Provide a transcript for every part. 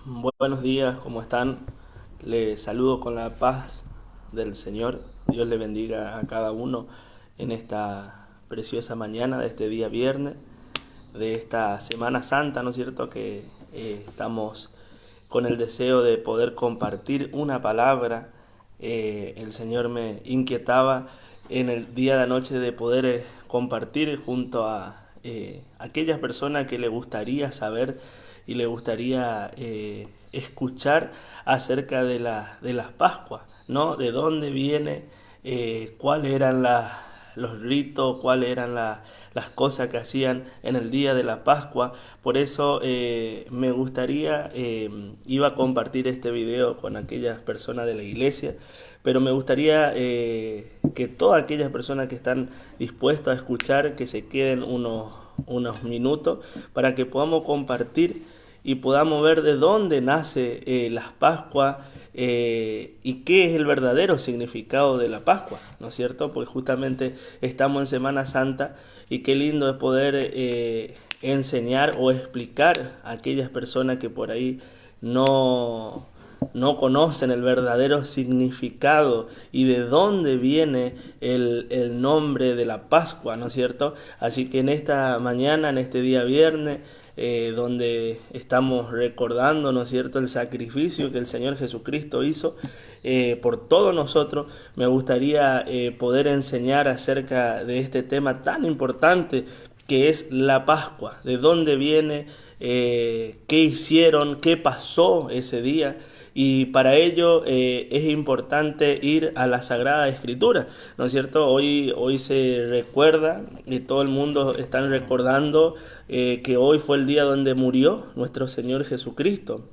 Buenos días, ¿cómo están? Les saludo con la paz del Señor. Dios le bendiga a cada uno en esta preciosa mañana de este día viernes, de esta Semana Santa, ¿no es cierto? Que estamos con el deseo de poder compartir una palabra. El Señor me inquietaba en el día de anoche de poder compartir junto a aquellas personas que le gustaría saber y le gustaría escuchar acerca de las Pascuas, ¿no? De dónde viene, cuáles eran los ritos, cuáles eran las cosas que hacían en el día de la Pascua. Por eso me gustaría, iba a compartir este video con aquellas personas de la iglesia, pero me gustaría que todas aquellas personas que están dispuestas a escuchar, que se queden unos minutos para que podamos compartir y podamos ver de dónde nace las Pascuas y qué es el verdadero significado de la Pascua, ¿no es cierto? Pues justamente estamos en Semana Santa y qué lindo es poder enseñar o explicar a aquellas personas que por ahí no conocen el verdadero significado y de dónde viene el nombre de la Pascua, ¿no es cierto? Así que en esta mañana, en este día viernes, donde estamos recordando, ¿no es cierto?, el sacrificio que el Señor Jesucristo hizo por todos nosotros, me gustaría poder enseñar acerca de este tema tan importante que es la Pascua, de dónde viene, qué hicieron, qué pasó ese día. Y para ello es importante ir a la Sagrada Escritura, ¿no es cierto? Hoy se recuerda, y todo el mundo está recordando que hoy fue el día donde murió nuestro Señor Jesucristo.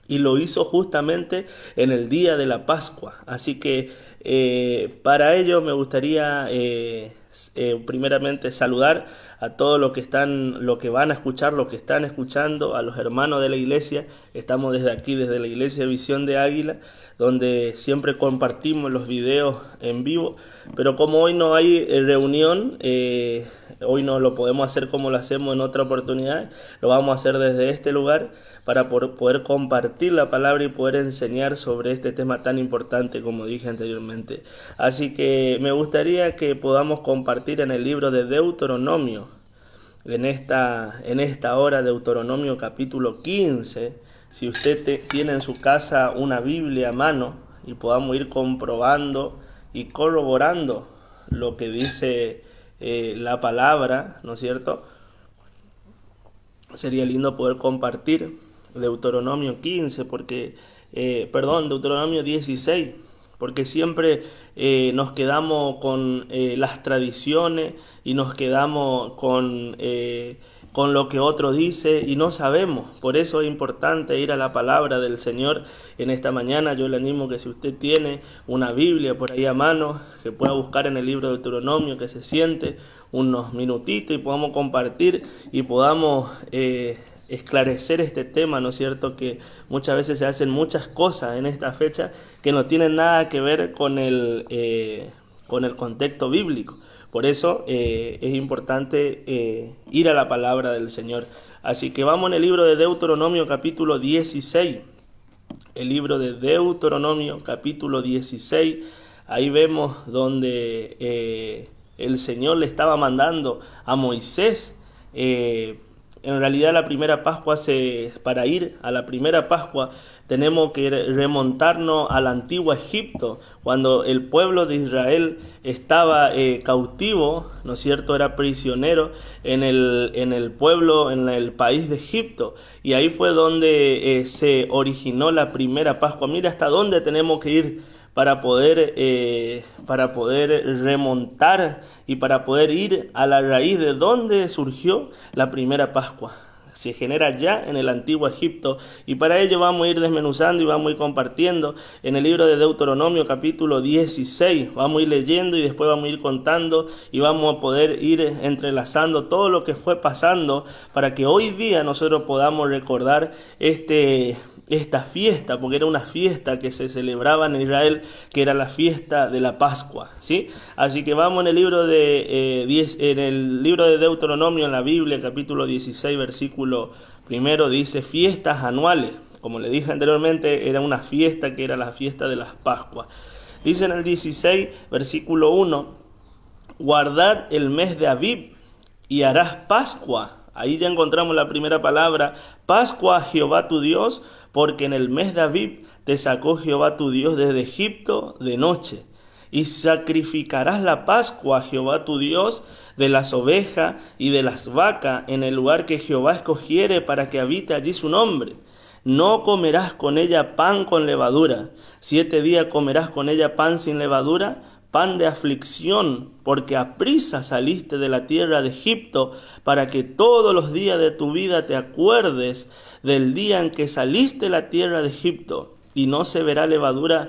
Y lo hizo justamente en el día de la Pascua. Así que para ello me gustaría primeramente saludar a todos los que están, los que van a escuchar, los que están escuchando, a los hermanos de la iglesia. Estamos desde aquí, desde la iglesia Visión de Águila, donde siempre compartimos los videos en vivo. Pero como hoy no hay reunión, hoy no lo podemos hacer como lo hacemos en otra oportunidad, lo vamos a hacer desde este lugar para poder compartir la palabra y poder enseñar sobre este tema tan importante como dije anteriormente. Así que me gustaría que podamos compartir en el libro de Deuteronomio, en esta hora, Deuteronomio capítulo 15, si usted tiene en su casa una Biblia a mano y podamos ir comprobando y corroborando lo que dice la palabra, ¿no es cierto? Sería lindo poder compartir Deuteronomio 15, Deuteronomio 16, porque siempre nos quedamos con las tradiciones y nos quedamos con lo que otro dice y no sabemos. Por eso es importante ir a la palabra del Señor en esta mañana. Yo le animo que si usted tiene una Biblia por ahí a mano, que pueda buscar en el libro de Deuteronomio, que se siente unos minutitos y podamos compartir y podamos esclarecer este tema, ¿no es cierto? Que muchas veces se hacen muchas cosas en esta fecha que no tienen nada que ver con el contexto bíblico. Por eso es importante ir a la palabra del Señor. Así que vamos en el libro de Deuteronomio capítulo 16. El libro de Deuteronomio capítulo 16. Ahí vemos donde el Señor le estaba mandando a Moisés. En realidad la primera Pascua, para ir a la primera Pascua, tenemos que remontarnos al antiguo Egipto, cuando el pueblo de Israel estaba cautivo, ¿no es cierto? Era prisionero en el pueblo, en el país de Egipto. Y ahí fue donde se originó la primera Pascua. Mira hasta dónde tenemos que ir para poder remontar y para poder ir a la raíz de donde surgió la primera Pascua. Se genera ya en el antiguo Egipto, y para ello vamos a ir desmenuzando y vamos a ir compartiendo en el libro de Deuteronomio capítulo 16. Vamos a ir leyendo y después vamos a ir contando y vamos a poder ir entrelazando todo lo que fue pasando para que hoy día nosotros podamos recordar esta fiesta, porque era una fiesta que se celebraba en Israel, que era la fiesta de la Pascua, ¿sí? Así que vamos en el libro de Deuteronomio, en la Biblia, capítulo 16, versículo primero, dice: fiestas anuales como le dije anteriormente, era una fiesta que era la fiesta de las Pascuas. Dice en el 16, versículo 1, guardad el mes de Abib y harás Pascua. Ahí ya encontramos la primera palabra, Pascua a Jehová tu Dios, porque en el mes de Abib te sacó Jehová tu Dios desde Egipto de noche. Y sacrificarás la Pascua a Jehová tu Dios de las ovejas y de las vacas en el lugar que Jehová escogiere para que habite allí su nombre. No comerás con ella pan con levadura. 7 días comerás con ella pan sin levadura, pan de aflicción, porque aprisa saliste de la tierra de Egipto, para que todos los días de tu vida te acuerdes del día en que saliste de la tierra de Egipto, y no se verá levadura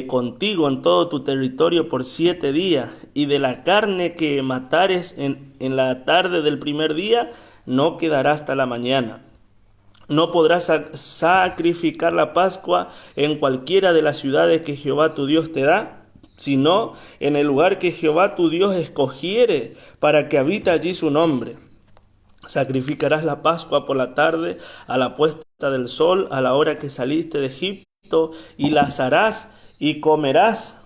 contigo en todo tu territorio por 7 días, y de la carne que matares en la tarde del primer día, no quedará hasta la mañana. No podrás sacrificar la Pascua en cualquiera de las ciudades que Jehová tu Dios te da, sino en el lugar que Jehová tu Dios escogiere para que habite allí su nombre. Sacrificarás la Pascua por la tarde, a la puesta del sol, a la hora que saliste de Egipto, y la asarás y comerás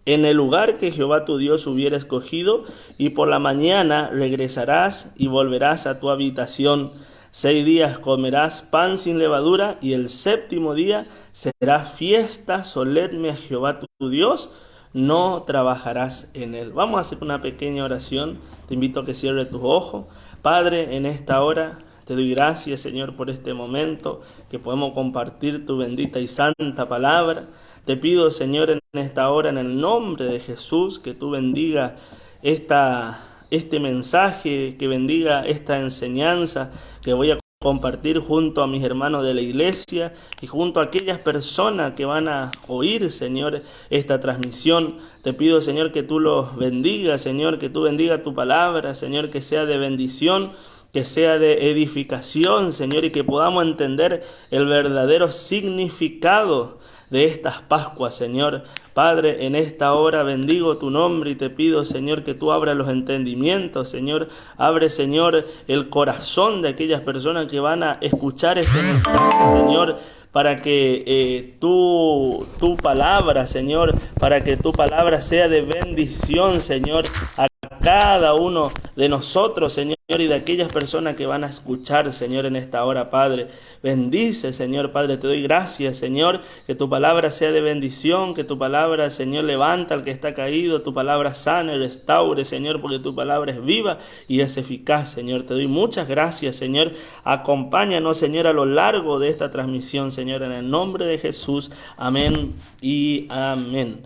en el lugar que Jehová tu Dios hubiera escogido, y por la mañana regresarás y volverás a tu habitación. 6 días comerás pan sin levadura, y el 7º día será fiesta solemne a Jehová tu Dios, no trabajarás en él. Vamos a hacer una pequeña oración. Te invito a que cierres tus ojos. Padre, en esta hora te doy gracias, Señor, por este momento que podemos compartir tu bendita y santa palabra. Te pido, Señor, en esta hora, en el nombre de Jesús, que tú bendiga este mensaje, que bendiga esta enseñanza que voy a compartir junto a mis hermanos de la iglesia y junto a aquellas personas que van a oír, Señor, esta transmisión. Te pido, Señor, que tú los bendigas, Señor, que tú bendiga tu palabra, Señor, que sea de bendición, que sea de edificación, Señor, y que podamos entender el verdadero significado de estas Pascuas, Señor. Padre, en esta hora bendigo tu nombre y te pido, Señor, que tú abras los entendimientos, Señor. Abre, Señor, el corazón de aquellas personas que van a escuchar este mensaje, Señor, para que tu palabra, Señor, para que tu palabra sea de bendición, Señor, a cada uno de nosotros, Señor, y de aquellas personas que van a escuchar, Señor, en esta hora, Padre. Bendice, Señor, Padre, te doy gracias, Señor, que tu palabra sea de bendición, que tu palabra, Señor, levanta al que está caído, tu palabra sane, restaure, Señor, porque tu palabra es viva y es eficaz, Señor. Te doy muchas gracias, Señor. Acompáñanos, Señor, a lo largo de esta transmisión, Señor, en el nombre de Jesús. Amén y amén.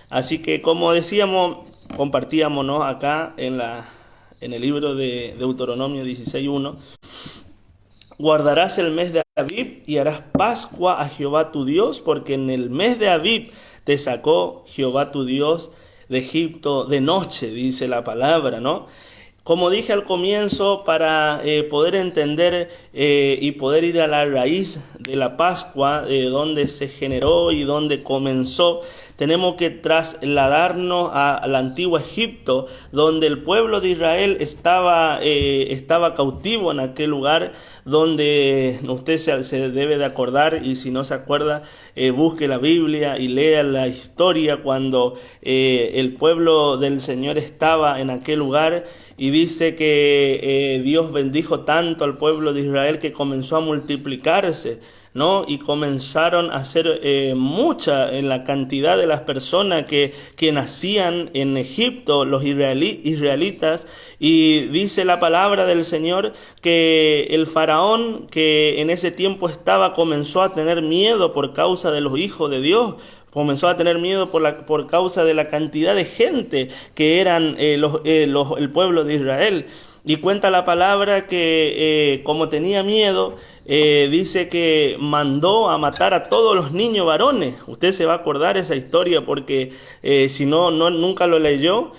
Así que, como decíamos, compartíamos, ¿no?, acá en el libro de Deuteronomio 16:1, guardarás el mes de Abib y harás Pascua a Jehová tu Dios, porque en el mes de Abib te sacó Jehová tu Dios de Egipto de noche, dice la palabra, ¿no? Como dije al comienzo, para poder entender y poder ir a la raíz de la Pascua, donde se generó y donde comenzó, tenemos que trasladarnos al antiguo Egipto, donde el pueblo de Israel estaba cautivo en aquel lugar, donde usted se debe de acordar, y si no se acuerda, busque la Biblia y lea la historia cuando el pueblo del Señor estaba en aquel lugar. Y dice que Dios bendijo tanto al pueblo de Israel que comenzó a multiplicarse, ¿no? Y comenzaron a ser mucha en la cantidad de las personas que nacían en Egipto, los israelitas. Y dice la palabra del Señor que el faraón, que en ese tiempo comenzó a tener miedo por causa de los hijos de Dios. Comenzó a tener miedo por causa de la cantidad de gente que eran el pueblo de Israel. Y cuenta la palabra que como tenía miedo, dice que mandó a matar a todos los niños varones. Usted se va a acordar esa historia porque si no, nunca lo leyó.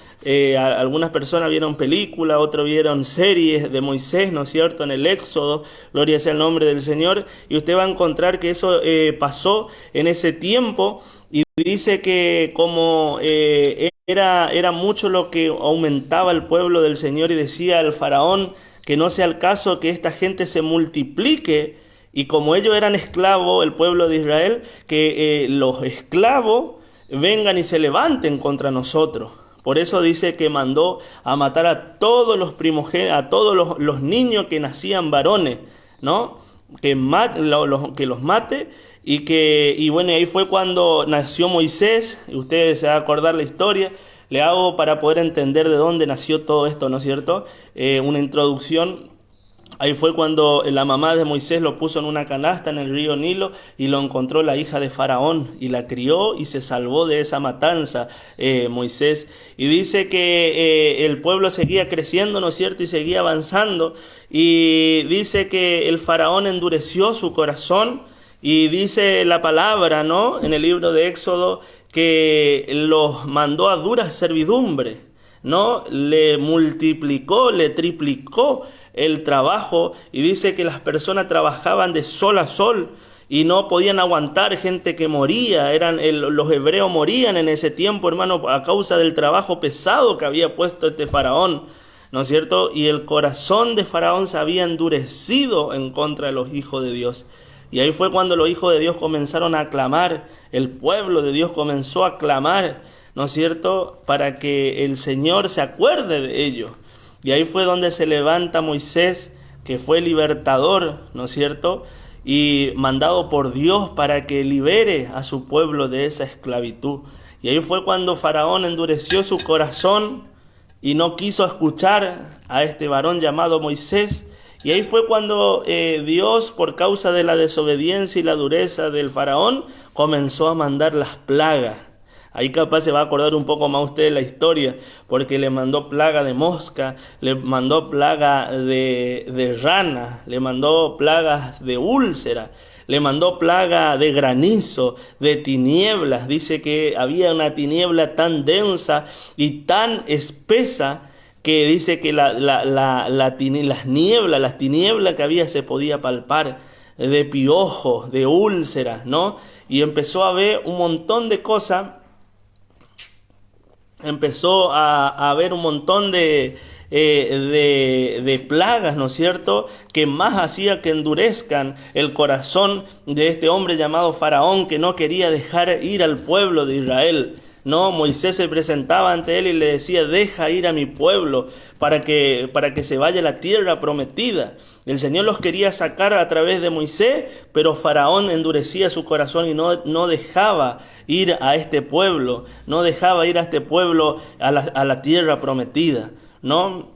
Algunas personas vieron películas, otros vieron series de Moisés, ¿no es cierto?, en el Éxodo, gloria sea el nombre del Señor, y usted va a encontrar que eso pasó en ese tiempo. Y dice que como era mucho lo que aumentaba el pueblo del Señor, y decía el faraón que no sea el caso que esta gente se multiplique Y como ellos eran esclavos, el pueblo de Israel, que los esclavos vengan y se levanten contra nosotros. Por eso dice que mandó a matar a todos los primogénitos, a todos los niños que nacían varones, ¿no? Que los mate y bueno, ahí fue cuando nació Moisés. Ustedes se van a acordar la historia. Le hago para poder entender de dónde nació todo esto, ¿no es cierto? Una introducción. Ahí fue cuando la mamá de Moisés lo puso en una canasta en el río Nilo y lo encontró la hija de Faraón y la crió y se salvó de esa matanza, Moisés. Y dice que el pueblo seguía creciendo, ¿no es cierto? Y seguía avanzando. Y dice que el Faraón endureció su corazón y dice la palabra, ¿no? En el libro de Éxodo que los mandó a dura servidumbre, ¿no? Le multiplicó, le triplicó el trabajo y dice que las personas trabajaban de sol a sol y no podían aguantar, gente que moría, los hebreos morían en ese tiempo, hermano, a causa del trabajo pesado que había puesto este faraón, ¿no es cierto? Y el corazón de Faraón se había endurecido en contra de los hijos de Dios. Y ahí fue cuando los hijos de Dios comenzaron a clamar, el pueblo de Dios comenzó a clamar, ¿no es cierto?, para que el Señor se acuerde de ellos. Y ahí fue donde se levanta Moisés, que fue libertador, ¿no es cierto?, y mandado por Dios para que libere a su pueblo de esa esclavitud. Y ahí fue cuando Faraón endureció su corazón y no quiso escuchar a este varón llamado Moisés. Y ahí fue cuando Dios, por causa de la desobediencia y la dureza del Faraón, comenzó a mandar las plagas. Ahí capaz se va a acordar un poco más usted de la historia, porque le mandó plaga de mosca, le mandó plaga de rana, le mandó plagas de úlcera, le mandó plaga de granizo, de tinieblas. Dice que había una tiniebla tan densa y tan espesa que dice que las tinieblas que había se podía palpar, de piojos, de úlceras, ¿no? Y empezó a ver un montón de cosas. Empezó a haber un montón de plagas, ¿no es cierto?, que más hacía que endurezcan el corazón de este hombre llamado Faraón, que no quería dejar ir al pueblo de Israel. No, Moisés se presentaba ante él y le decía: deja ir a mi pueblo para que se vaya a la tierra prometida. El Señor los quería sacar a través de Moisés, pero Faraón endurecía su corazón y no dejaba ir a este pueblo, no dejaba ir a este pueblo a la tierra prometida, ¿no?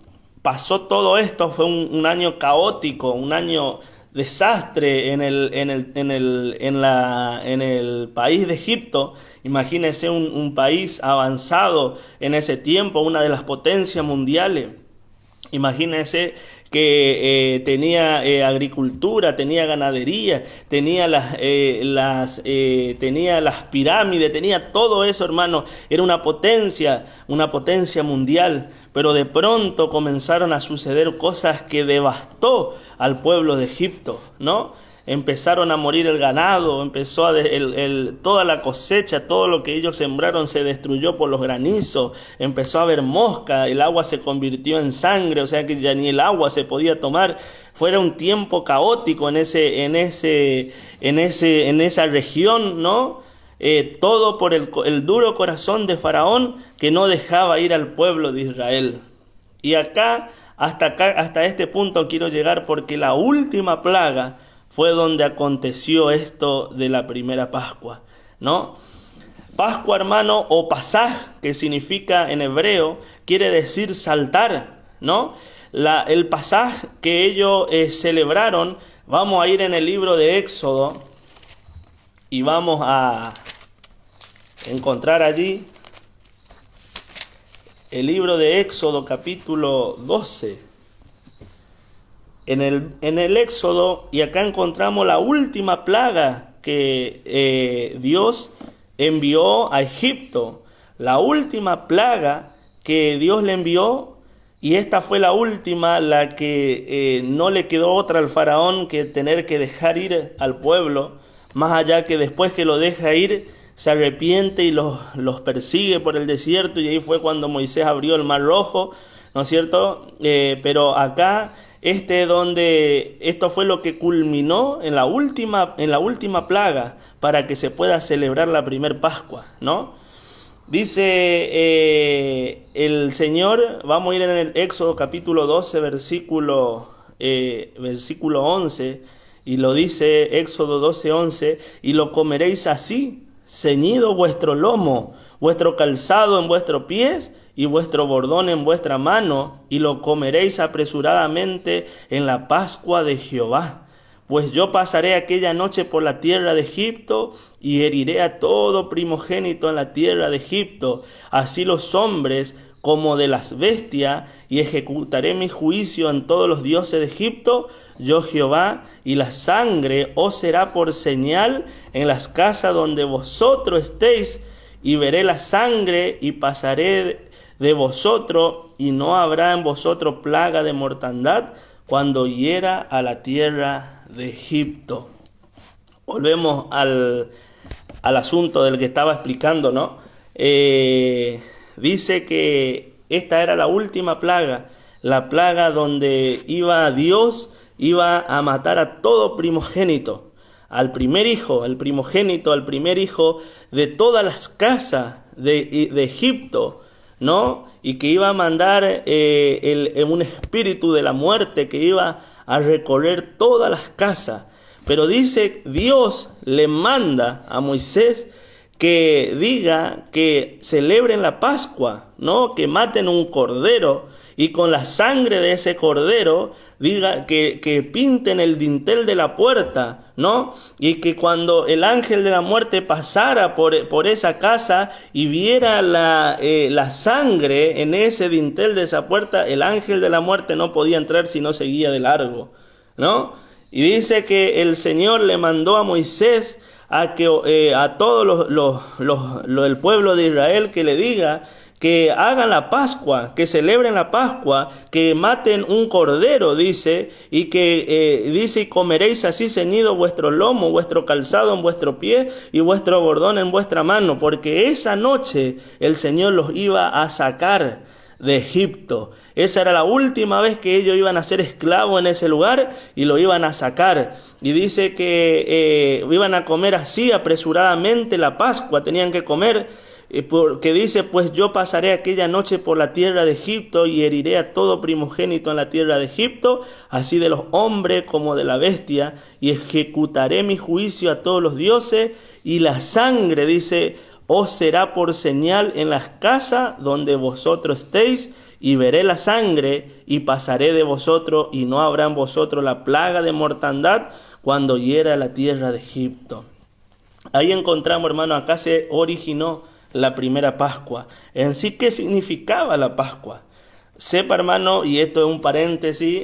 Pasó todo esto, fue un año caótico, un año desastre en el país de Egipto. Imagínense un país avanzado en ese tiempo, una de las potencias mundiales. Imagínense que tenía agricultura, tenía ganadería, tenía las pirámides, tenía todo eso, hermano. Era una potencia mundial. Pero de pronto comenzaron a suceder cosas que devastó al pueblo de Egipto, ¿no? Empezaron a morir el ganado, empezó toda la cosecha, todo lo que ellos sembraron se destruyó por los granizos, empezó a haber mosca, el agua se convirtió en sangre, o sea que ya ni el agua se podía tomar. Fuera un tiempo caótico en esa región, ¿no? Todo por el duro corazón de Faraón, que no dejaba ir al pueblo de Israel. Y hasta este punto quiero llegar, porque la última plaga fue donde aconteció esto de la primera Pascua, ¿no? Pascua, hermano, o Pasaj, que significa en hebreo, quiere decir saltar, ¿no? El Pasaj que ellos celebraron, vamos a ir en el libro de Éxodo y vamos a encontrar allí el libro de Éxodo capítulo 12. En el Éxodo, y acá encontramos la última plaga que Dios envió a Egipto. La última plaga que Dios le envió, y esta fue la última, la que no le quedó otra al faraón que tener que dejar ir al pueblo, más allá que después que lo deja ir, se arrepiente y los persigue por el desierto, y ahí fue cuando Moisés abrió el Mar Rojo, ¿no es cierto? Pero acá donde esto fue lo que culminó en la última plaga para que se pueda celebrar la primer Pascua, ¿no? Dice el Señor, vamos a ir en el Éxodo capítulo 12, versículo 11, y lo dice Éxodo 12, 11, y lo comeréis así, ceñido vuestro lomo, vuestro calzado en vuestros pies, y vuestro bordón en vuestra mano, y lo comeréis apresuradamente en la Pascua de Jehová. Pues yo pasaré aquella noche por la tierra de Egipto, y heriré a todo primogénito en la tierra de Egipto, así los hombres como de las bestias, y ejecutaré mi juicio en todos los dioses de Egipto, yo Jehová, y la sangre os será por señal en las casas donde vosotros estéis, y veré la sangre, y pasaré de vosotros, y no habrá en vosotros plaga de mortandad cuando hiera a la tierra de Egipto. Volvemos al asunto del que estaba explicando, ¿no? Dice que esta era la última plaga, la plaga donde Dios iba a matar a todo primogénito, al primer hijo, el primogénito, al primer hijo de todas las casas de Egipto, ¿no? Y que iba a mandar un espíritu de la muerte que iba a recorrer todas las casas. Pero dice, Dios le manda a Moisés que diga que celebren la Pascua, ¿no? Que maten un cordero, y con la sangre de ese cordero diga que pinten el dintel de la puerta, ¿no? Y que cuando el ángel de la muerte pasara por esa casa y viera la sangre en ese dintel de esa puerta, el ángel de la muerte no podía entrar si no seguía de largo, ¿no? Y dice que el Señor le mandó a Moisés a todos el pueblo de Israel que le diga que hagan la Pascua, que celebren la Pascua, que maten un cordero, dice, y que dice, y comeréis así ceñido vuestro lomo, vuestro calzado en vuestro pie y vuestro bordón en vuestra mano, porque esa noche el Señor los iba a sacar de Egipto. Esa era la última vez que ellos iban a ser esclavos en ese lugar y lo iban a sacar. Y dice que iban a comer así apresuradamente la Pascua, tenían que comer. Porque dice, pues yo pasaré aquella noche por la tierra de Egipto y heriré a todo primogénito en la tierra de Egipto, así de los hombres como de la bestia, y ejecutaré mi juicio a todos los dioses, y la sangre, dice, os será por señal en las casas donde vosotros estéis, y veré la sangre, y pasaré de vosotros, y no habrá en vosotros la plaga de mortandad cuando hiera la tierra de Egipto. Ahí encontramos, hermano, acá se originó la primera Pascua. En sí, ¿qué significaba la Pascua? Sepa, hermano, y esto es un paréntesis,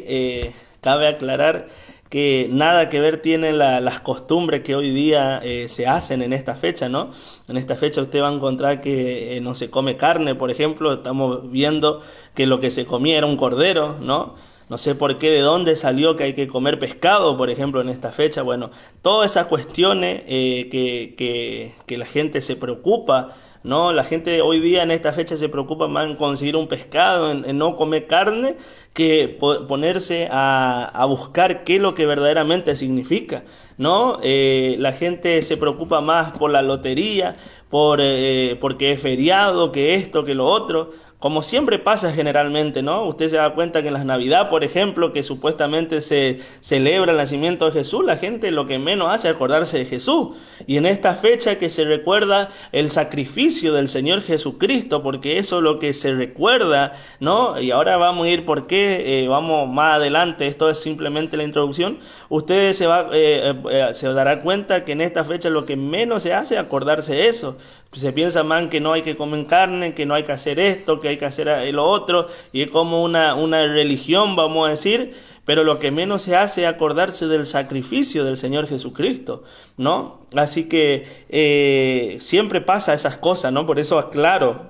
cabe aclarar que nada que ver tienen las costumbres que hoy día se hacen en esta fecha, ¿no? En esta fecha usted va a encontrar que no se come carne, por ejemplo. Estamos viendo que lo que se comía era un cordero, ¿no? No sé por qué, de dónde salió que hay que comer pescado, por ejemplo, en esta fecha. Bueno, todas esas cuestiones que la gente se preocupa, ¿no? La gente hoy día en esta fecha se preocupa más en conseguir un pescado, en no comer carne, que ponerse a buscar qué es lo que verdaderamente significa, ¿no? La gente se preocupa más por la lotería, porque es feriado, que esto, que lo otro. Como siempre pasa generalmente, ¿no? Usted se da cuenta que en las Navidad, por ejemplo, que supuestamente se celebra el nacimiento de Jesús, la gente lo que menos hace es acordarse de Jesús. Y en esta fecha que se recuerda el sacrificio del Señor Jesucristo, porque eso es lo que se recuerda, ¿no? Y ahora vamos a ir por qué, vamos más adelante, esto es simplemente la introducción. Usted se dará cuenta que en esta fecha lo que menos se hace es acordarse de eso. Se piensa más que no hay que comer carne, que no hay que hacer esto, que hay que hacer lo otro, y es como una religión, vamos a decir, pero lo que menos se hace es acordarse del sacrificio del Señor Jesucristo, ¿no? Así que siempre pasa esas cosas, ¿no? Por eso aclaro,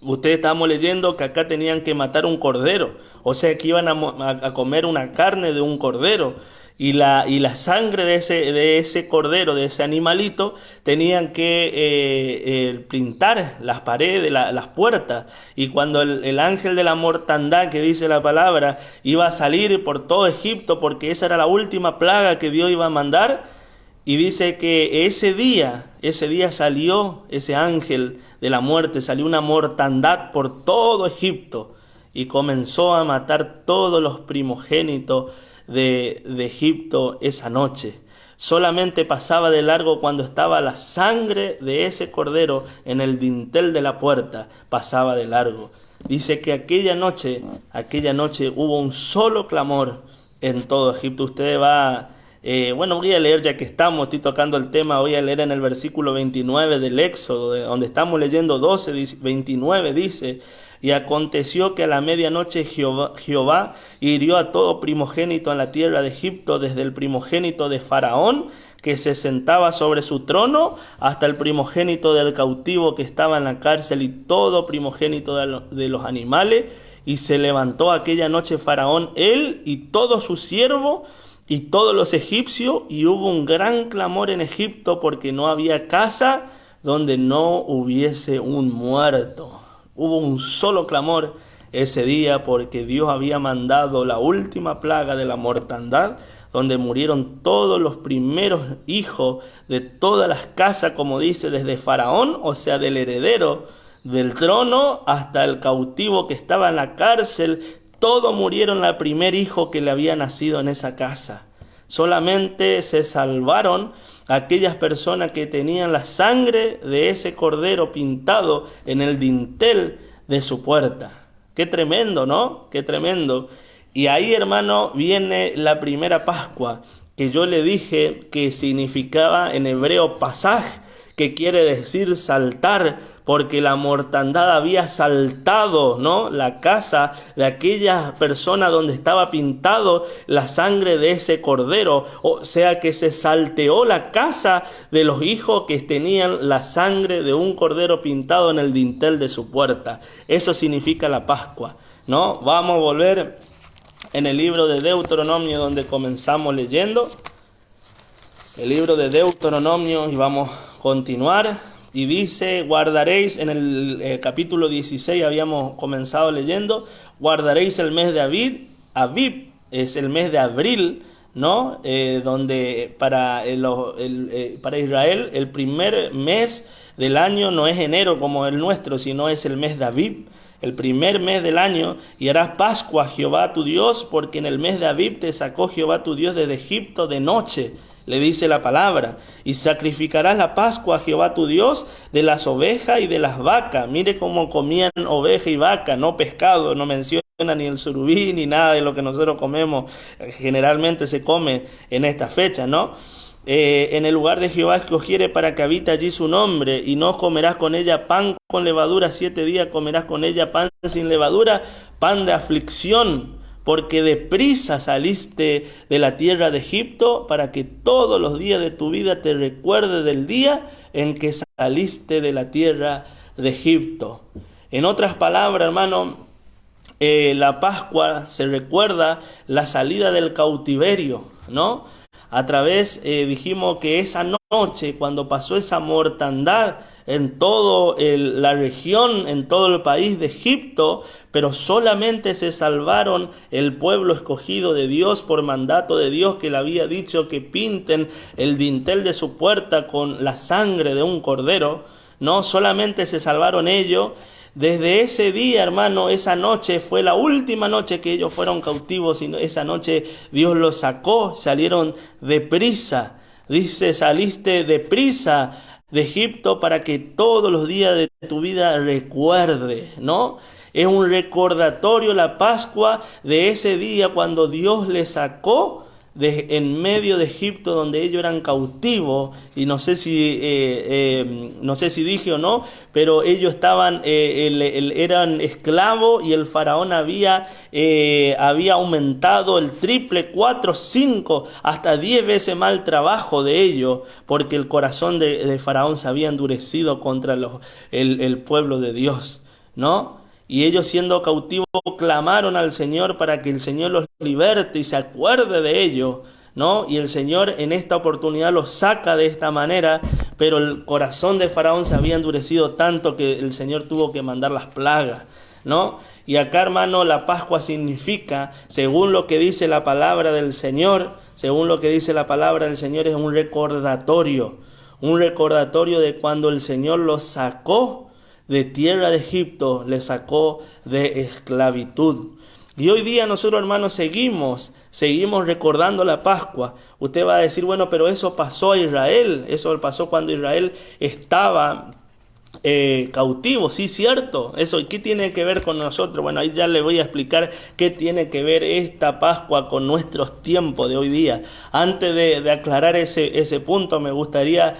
ustedes estábamos leyendo que acá tenían que matar un cordero, o sea que iban a comer una carne de un cordero. y la sangre de ese cordero, de ese animalito, tenían que pintar las paredes, las puertas. Y cuando el ángel de la mortandad, que dice la palabra, iba a salir por todo Egipto, porque esa era la última plaga que Dios iba a mandar, y dice que ese día salió ese ángel de la muerte, salió una mortandad por todo Egipto y comenzó a matar todos los primogénitos de Egipto esa noche. Solamente pasaba de largo cuando estaba la sangre de ese cordero en el dintel de la puerta, pasaba de largo. Dice que aquella noche hubo un solo clamor en todo Egipto. Usted va, voy a leer, ya que estoy tocando el tema, voy a leer en el versículo 29 del Éxodo, donde estamos leyendo 29, dice: y aconteció que a la medianoche Jehová hirió a todo primogénito en la tierra de Egipto, desde el primogénito de Faraón, que se sentaba sobre su trono, hasta el primogénito del cautivo que estaba en la cárcel, y todo primogénito de los animales. Y se levantó aquella noche Faraón, él y todos sus siervos, y todos los egipcios, y hubo un gran clamor en Egipto, porque no había casa donde no hubiese un muerto. Hubo un solo clamor ese día, porque Dios había mandado la última plaga de la mortandad, donde murieron todos los primeros hijos de todas las casas, como dice, desde Faraón, o sea, del heredero del trono, hasta el cautivo que estaba en la cárcel. Todos murieron el primer hijo que le había nacido en esa casa. Solamente se salvaron aquellas personas que tenían la sangre de ese cordero pintado en el dintel de su puerta. Qué tremendo, ¿no? Qué tremendo. Y ahí, hermano, viene la primera Pascua, que yo le dije que significaba en hebreo pasaj, que quiere decir saltar, porque la mortandad había saltado, ¿no?, la casa de aquella persona donde estaba pintado la sangre de ese cordero. O sea que se salteó la casa de los hijos que tenían la sangre de un cordero pintado en el dintel de su puerta. Eso significa la Pascua, ¿no? Vamos a volver en el libro de Deuteronomio, donde comenzamos leyendo. El libro de Deuteronomio, y vamos a continuar. Y dice: guardaréis, en el capítulo 16 habíamos comenzado leyendo, guardaréis el mes de Abib es el mes de abril, ¿no? Donde para Israel el primer mes del año no es enero como el nuestro, sino es el mes de Abib, el primer mes del año. Y harás Pascua a Jehová tu Dios, porque en el mes de Abib te sacó Jehová tu Dios desde Egipto de noche, le dice la palabra. Y sacrificarás la Pascua a Jehová tu Dios de las ovejas y de las vacas. Mire cómo comían oveja y vaca, no pescado, no menciona ni el surubí ni nada de lo que nosotros comemos, generalmente se come en esta fecha, ¿no? En el lugar de Jehová escogiere para que habite allí su nombre, y no comerás con ella pan con levadura, 7 días comerás con ella pan sin levadura, pan de aflicción, porque deprisa saliste de la tierra de Egipto, para que todos los días de tu vida te recuerde del día en que saliste de la tierra de Egipto. En otras palabras, hermano, la Pascua se recuerda la salida del cautiverio, ¿no? A través, dijimos que esa noche, cuando pasó esa mortandad en toda la región, en todo el país de Egipto, pero solamente se salvaron el pueblo escogido de Dios por mandato de Dios, que le había dicho que pinten el dintel de su puerta con la sangre de un cordero, ¿no? Solamente se salvaron ellos. Desde ese día, hermano, esa noche fue la última noche que ellos fueron cautivos, y esa noche Dios los sacó, salieron deprisa. Dice: saliste deprisa de Egipto para que todos los días de tu vida recuerde, ¿no? Es un recordatorio la Pascua de ese día cuando Dios les sacó en medio de Egipto, donde ellos eran cautivos. Y no sé si dije o no, pero ellos eran esclavos, y el faraón había aumentado el triple, 4, 5, hasta 10 veces más el trabajo de ellos, porque el corazón de faraón se había endurecido contra el pueblo de Dios, ¿no? Y ellos, siendo cautivos, clamaron al Señor para que el Señor los liberte y se acuerde de ellos, ¿no? Y el Señor en esta oportunidad los saca de esta manera, pero el corazón de Faraón se había endurecido tanto que el Señor tuvo que mandar las plagas, ¿no? Y acá, hermano, la Pascua significa, según lo que dice la palabra del Señor, según lo que dice la palabra del Señor, es un recordatorio de cuando el Señor los sacó de tierra de Egipto, les sacó de esclavitud. Y hoy día nosotros, hermanos, seguimos recordando la Pascua. Usted va a decir, bueno, pero eso pasó a Israel, eso pasó cuando Israel estaba cautivo, sí, cierto. Eso, ¿qué tiene que ver con nosotros? Bueno, ahí ya le voy a explicar qué tiene que ver esta Pascua con nuestros tiempos de hoy día. Antes de aclarar ese punto, me gustaría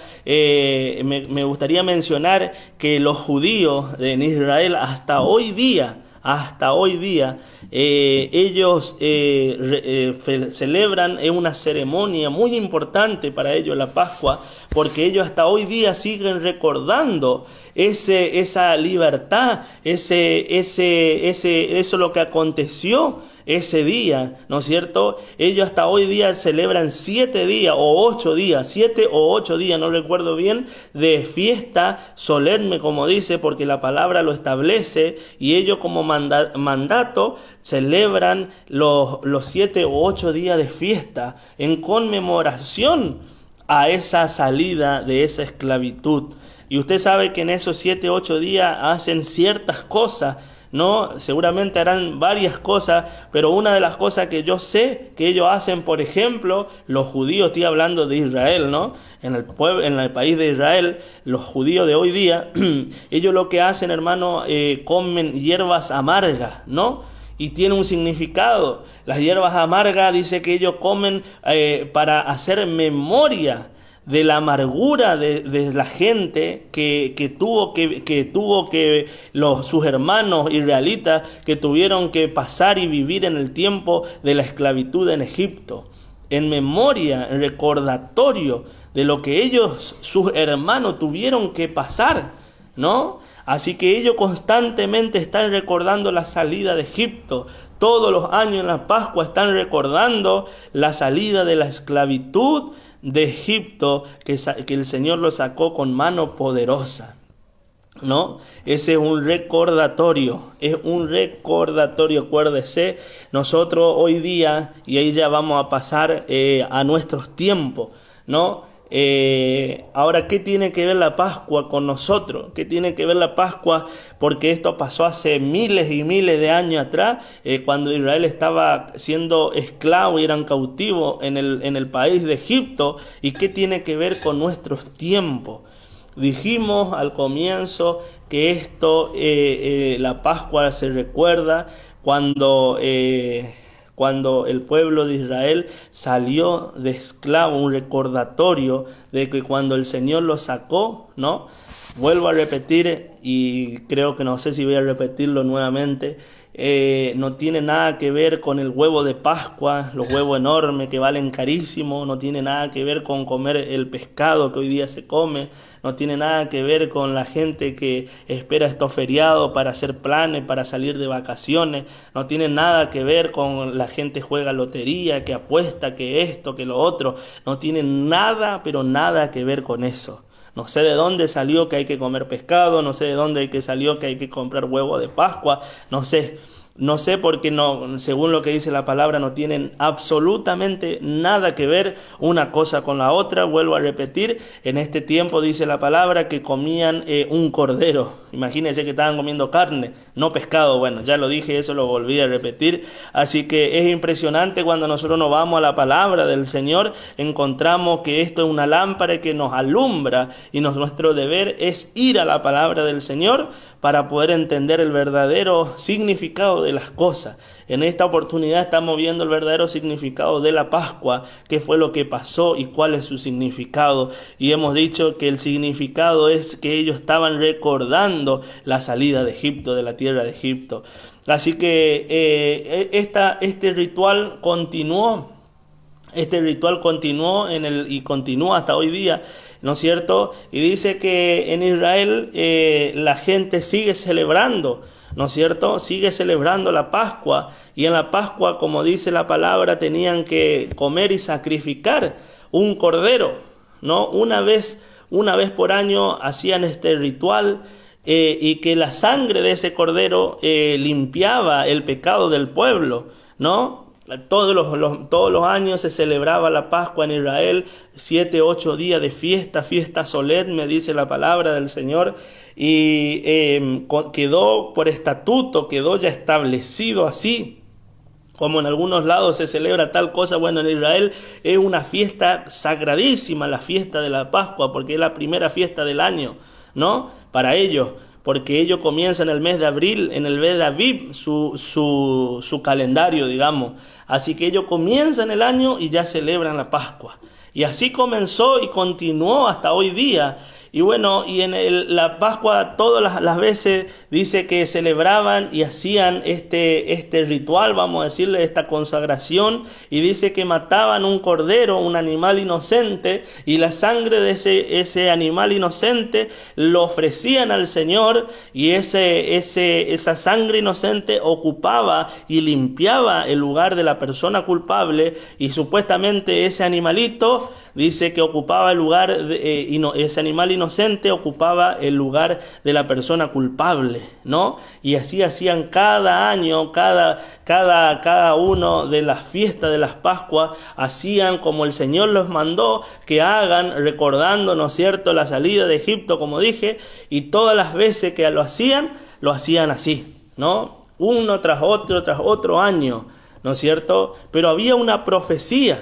mencionar que los judíos en Israel hasta hoy día, ellos celebran una ceremonia muy importante para ellos, la Pascua, porque ellos hasta hoy día siguen recordando esa libertad, eso lo que aconteció ese día, ¿no es cierto? Ellos hasta hoy día celebran 7 días o 8 días, 7 o 8 días, no recuerdo bien, de fiesta solemne, como dice, porque la palabra lo establece, y ellos como mandato celebran los 7 o 8 días de fiesta en conmemoración a esa salida de esa esclavitud. Y usted sabe que en esos 7 o 8 días hacen ciertas cosas, ¿no? Seguramente harán varias cosas, pero una de las cosas que yo sé que ellos hacen, por ejemplo, los judíos, estoy hablando de Israel, ¿no? En el país de Israel, los judíos de hoy día, ellos lo que hacen, hermano, comen hierbas amargas, ¿no? Y tiene un significado. Las hierbas amargas, dice que ellos comen para hacer memoria de la amargura de la gente que tuvo sus hermanos israelitas, que tuvieron que pasar y vivir en el tiempo de la esclavitud en Egipto. En memoria, en recordatorio de lo que ellos, sus hermanos, tuvieron que pasar, ¿no? Así que ellos constantemente están recordando la salida de Egipto. Todos los años en la Pascua están recordando la salida de la esclavitud de Egipto, que el Señor lo sacó con mano poderosa, ¿no? Ese es un recordatorio, acuérdese. Nosotros hoy día, y ahí ya vamos a pasar a nuestros tiempos, ¿no? Ahora, ¿qué tiene que ver la Pascua con nosotros? ¿Qué tiene que ver la Pascua? Porque esto pasó hace miles y miles de años atrás, cuando Israel estaba siendo esclavo y eran cautivos en el país de Egipto. ¿Y qué tiene que ver con nuestros tiempos? Dijimos al comienzo que esto, la Pascua se recuerda cuando el pueblo de Israel salió de esclavo, un recordatorio de que cuando el Señor lo sacó, ¿no? Vuelvo a repetir, y creo que no sé si voy a repetirlo nuevamente, no tiene nada que ver con el huevo de Pascua, los huevos enormes que valen carísimo, no tiene nada que ver con comer el pescado que hoy día se come, no tiene nada que ver con la gente que espera estos feriados para hacer planes, para salir de vacaciones, no tiene nada que ver con la gente que juega lotería, que apuesta, que esto, que lo otro, no tiene nada, pero nada que ver con eso. No sé de dónde salió que hay que comer pescado, no sé de dónde salió que hay que comprar huevo de Pascua, no sé porque no, según lo que dice la palabra, no tienen absolutamente nada que ver una cosa con la otra. Vuelvo a repetir, en este tiempo dice la palabra que comían un cordero. Imagínense que estaban comiendo carne, no pescado. Bueno, ya lo dije, eso lo volví a repetir. Así que es impresionante cuando nosotros nos vamos a la palabra del Señor, encontramos que esto es una lámpara que nos alumbra, y nuestro deber es ir a la palabra del Señor para poder entender el verdadero significado de las cosas. En esta oportunidad estamos viendo el verdadero significado de la Pascua, qué fue lo que pasó y cuál es su significado. Y hemos dicho que el significado es que ellos estaban recordando la salida de Egipto, de la tierra de Egipto. Así que este ritual continuó. Y continúa hasta hoy día, ¿no es cierto? Y dice que en Israel la gente sigue celebrando ¿no es cierto? Sigue celebrando la Pascua, y en la Pascua, como dice la palabra, tenían que comer y sacrificar un cordero, ¿no? Una vez por año hacían este ritual, y que la sangre de ese cordero limpiaba el pecado del pueblo, ¿no? Todos los años se celebraba la Pascua en Israel, 7, 8 días de fiesta solemne, dice la palabra del Señor, y quedó por estatuto, quedó ya establecido así, como en algunos lados se celebra tal cosa. Bueno, en Israel es una fiesta sagradísima, la fiesta de la Pascua, porque es la primera fiesta del año, ¿no? Para ellos, porque ellos comienzan el mes de abril, en el mes de Aviv, su calendario, digamos. Así que ellos comienzan el año y ya celebran la Pascua. Y así comenzó y continuó hasta hoy día. Y bueno, y en la Pascua todas las veces dice que celebraban y hacían este ritual, vamos a decirle, esta consagración, y dice que mataban un cordero, un animal inocente, y la sangre de ese animal inocente lo ofrecían al Señor, y esa sangre inocente ocupaba y limpiaba el lugar de la persona culpable, y supuestamente ese animalito dice que ocupaba el lugar, ese animal inocente ocupaba el lugar de la persona culpable, ¿no? Y así hacían cada año, cada uno de las fiestas de las Pascuas, hacían como el Señor los mandó que hagan, recordando, ¿no es cierto?, la salida de Egipto, como dije, y todas las veces que lo hacían así, ¿no? Uno tras otro año, ¿no es cierto? Pero había una profecía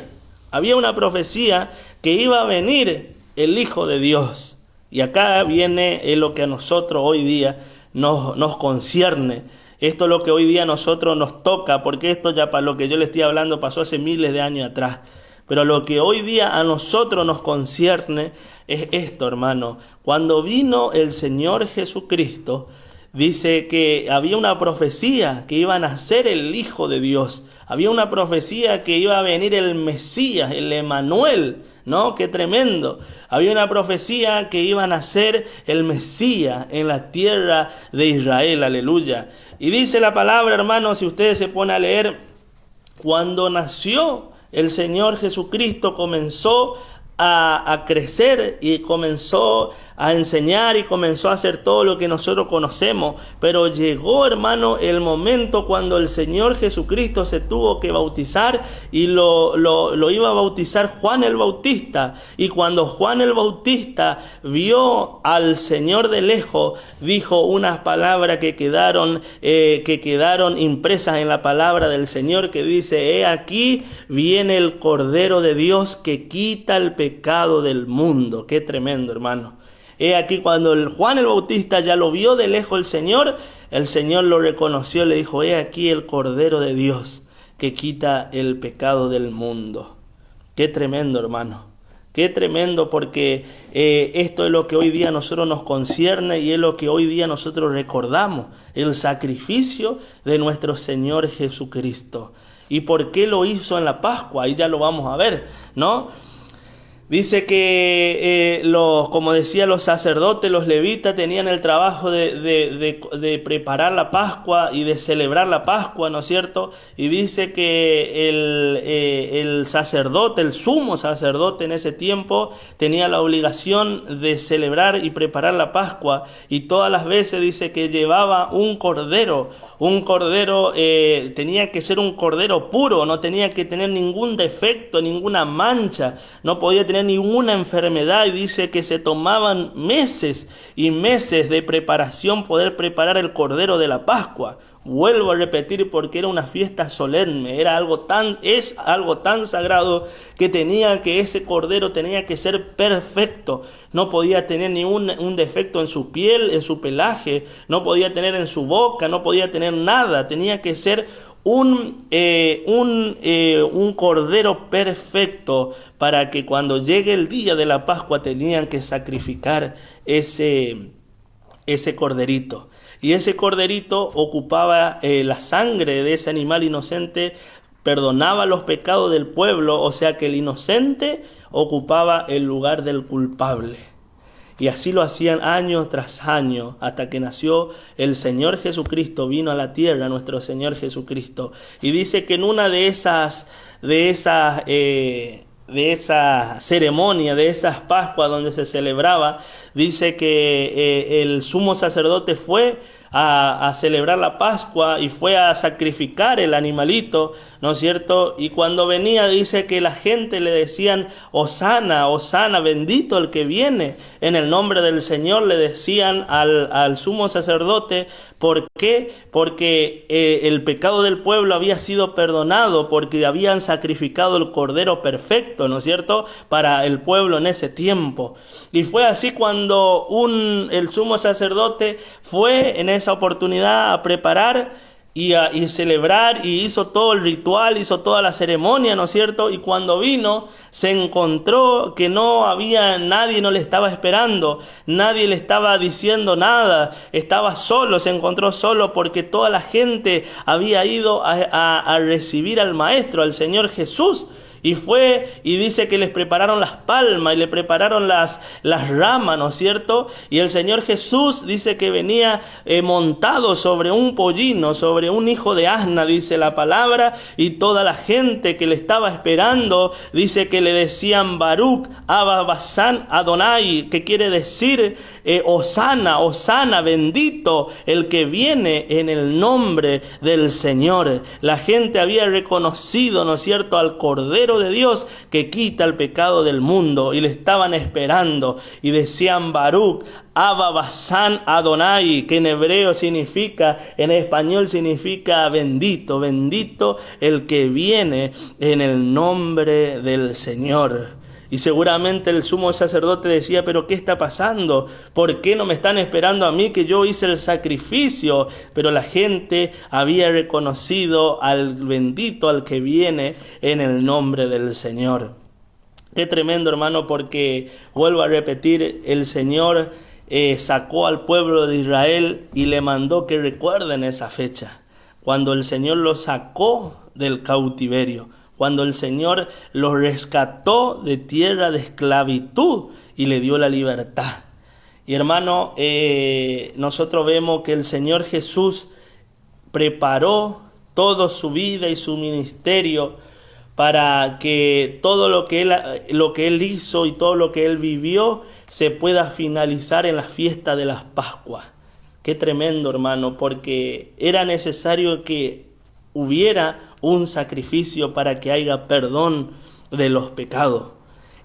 que iba a venir el Hijo de Dios. Y acá viene lo que a nosotros hoy día nos concierne. Esto es lo que hoy día a nosotros nos toca, porque esto ya, para lo que yo le estoy hablando, pasó hace miles de años atrás. Pero lo que hoy día a nosotros nos concierne es esto, hermano. Cuando vino el Señor Jesucristo, dice que había una profecía que iba a nacer el Hijo de Dios. Había una profecía que iba a venir el Mesías, el Emanuel, ¿no? ¡Qué tremendo! Había una profecía que iba a nacer el Mesías en la tierra de Israel, aleluya. Y dice la palabra, hermano, si ustedes se ponen a leer, cuando nació el Señor Jesucristo comenzó a crecer y comenzó a enseñar y comenzó a hacer todo lo que nosotros conocemos. Pero llegó, hermano, el momento cuando el Señor Jesucristo se tuvo que bautizar, y lo iba a bautizar Juan el Bautista. Y cuando Juan el Bautista vio al Señor de lejos, dijo unas palabras que quedaron impresas en la palabra del Señor, que dice: he aquí viene el Cordero de Dios que quita el pecado del mundo. Qué tremendo, hermano. He aquí, cuando Juan el Bautista ya lo vio de lejos el Señor lo reconoció, le dijo: he aquí el Cordero de Dios que quita el pecado del mundo. Qué tremendo, hermano. Qué tremendo, porque esto es lo que hoy día a nosotros nos concierne, y es lo que hoy día nosotros recordamos, el sacrificio de nuestro Señor Jesucristo. ¿Y por qué lo hizo en la Pascua? Ahí ya lo vamos a ver, ¿no? Dice que, como decía, los sacerdotes, los levitas, tenían el trabajo de preparar la Pascua y de celebrar la Pascua, ¿no es cierto? Y dice que el sacerdote, el sumo sacerdote en ese tiempo, tenía la obligación de celebrar y preparar la Pascua, y todas las veces dice que llevaba un cordero, tenía que ser un cordero puro, no tenía que tener ningún defecto, ninguna mancha, no podía tener ninguna enfermedad, y dice que se tomaban meses y meses de preparación poder preparar el cordero de la Pascua. Vuelvo a repetir, porque era una fiesta solemne, es algo tan sagrado que ese cordero tenía que ser perfecto. No podía tener ni un defecto en su piel, en su pelaje, no podía tener en su boca, no podía tener nada. Tenía que ser un cordero perfecto, para que cuando llegue el día de la Pascua tenían que sacrificar ese corderito. Y ese corderito ocupaba la sangre de ese animal inocente, perdonaba los pecados del pueblo, o sea que el inocente ocupaba el lugar del culpable. Y así lo hacían año tras año, hasta que nació el Señor Jesucristo, vino a la tierra nuestro Señor Jesucristo. Y dice que en una de esa ceremonia, de esas Pascuas donde se celebraba, dice que el sumo sacerdote fue a celebrar la Pascua y fue a sacrificar el animalito, ¿no es cierto? Y cuando venía dice que la gente le decían: Hosana, Hosana, bendito el que viene en el nombre del Señor, le decían al sumo sacerdote. ¿Por qué? Porque el pecado del pueblo había sido perdonado, porque habían sacrificado el cordero perfecto, ¿no es cierto?, para el pueblo en ese tiempo. Y fue así cuando el sumo sacerdote fue en esa oportunidad a preparar y celebrar, y hizo todo el ritual, hizo toda la ceremonia, ¿no es cierto? Y cuando vino, se encontró que no había nadie, no le estaba esperando, nadie le estaba diciendo nada, estaba solo, se encontró solo porque toda la gente había ido a recibir al Maestro, al Señor Jesús. Y fue y dice que les prepararon las palmas y le prepararon las ramas, ¿no es cierto? Y el Señor Jesús dice que venía montado sobre un pollino, sobre un hijo de asna, dice la palabra. Y toda la gente que le estaba esperando, dice que le decían Baruch, Abba Basán, Adonai, que quiere decir Hosana, Hosana, bendito el que viene en el nombre del Señor. La gente había reconocido, ¿no es cierto?, al Cordero de Dios que quita el pecado del mundo, y le estaban esperando y decían Baruch, Abba Basán, Adonai, que en hebreo significa, en español significa bendito, bendito el que viene en el nombre del Señor. Y seguramente el sumo sacerdote decía: pero ¿qué está pasando? ¿Por qué no me están esperando a mí, que yo hice el sacrificio? Pero la gente había reconocido al bendito, al que viene en el nombre del Señor. Qué tremendo, hermano, porque vuelvo a repetir, el Señor sacó al pueblo de Israel y le mandó que recuerden esa fecha, cuando el Señor los sacó del cautiverio, cuando el Señor los rescató de tierra de esclavitud y le dio la libertad. Y hermano, nosotros vemos que el Señor Jesús preparó toda su vida y su ministerio para que todo lo que él hizo y todo lo que él vivió se pueda finalizar en la fiesta de las Pascuas. Qué tremendo, hermano, porque era necesario que hubiera un sacrificio para que haya perdón de los pecados.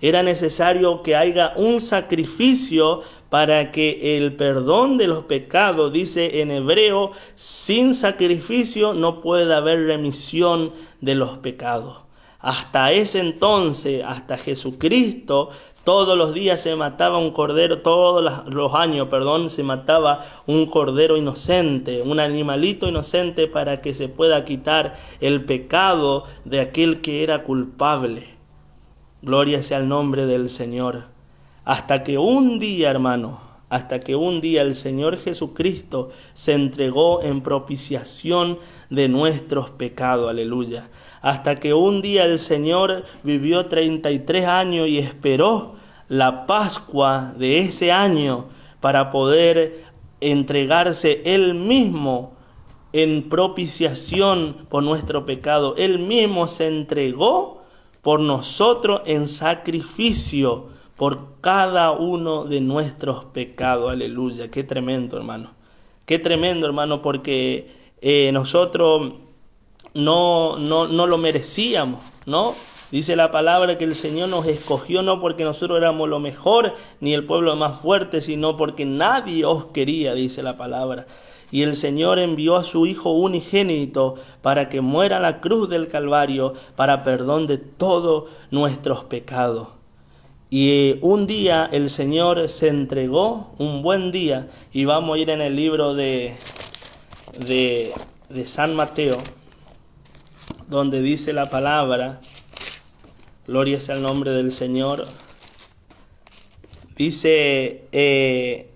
Era necesario que haya un sacrificio para que el perdón de los pecados, dice en hebreo, sin sacrificio no puede haber remisión de los pecados. Hasta ese entonces, hasta Jesucristo, todos los días se mataba un cordero, todos los años, se mataba un cordero inocente, un animalito inocente, para que se pueda quitar el pecado de aquel que era culpable. Gloria sea el nombre del Señor. Hasta que un día, hermano, el Señor Jesucristo se entregó en propiciación de nuestros pecados, aleluya. Hasta que un día el Señor vivió 33 años y esperó la Pascua de ese año para poder entregarse Él mismo en propiciación por nuestro pecado. Él mismo se entregó por nosotros en sacrificio por cada uno de nuestros pecados. Aleluya. Qué tremendo, hermano. Qué tremendo, hermano, porque nosotros no lo merecíamos, ¿no? Dice la palabra que el Señor nos escogió no porque nosotros éramos lo mejor ni el pueblo más fuerte, sino porque nadie os quería, dice la palabra. Y el Señor envió a su Hijo unigénito para que muera en la cruz del Calvario para perdón de todos nuestros pecados. Y un día el Señor se entregó, un buen día, y vamos a ir en el libro de San Mateo, donde dice la palabra, gloria sea el nombre del Señor. Dice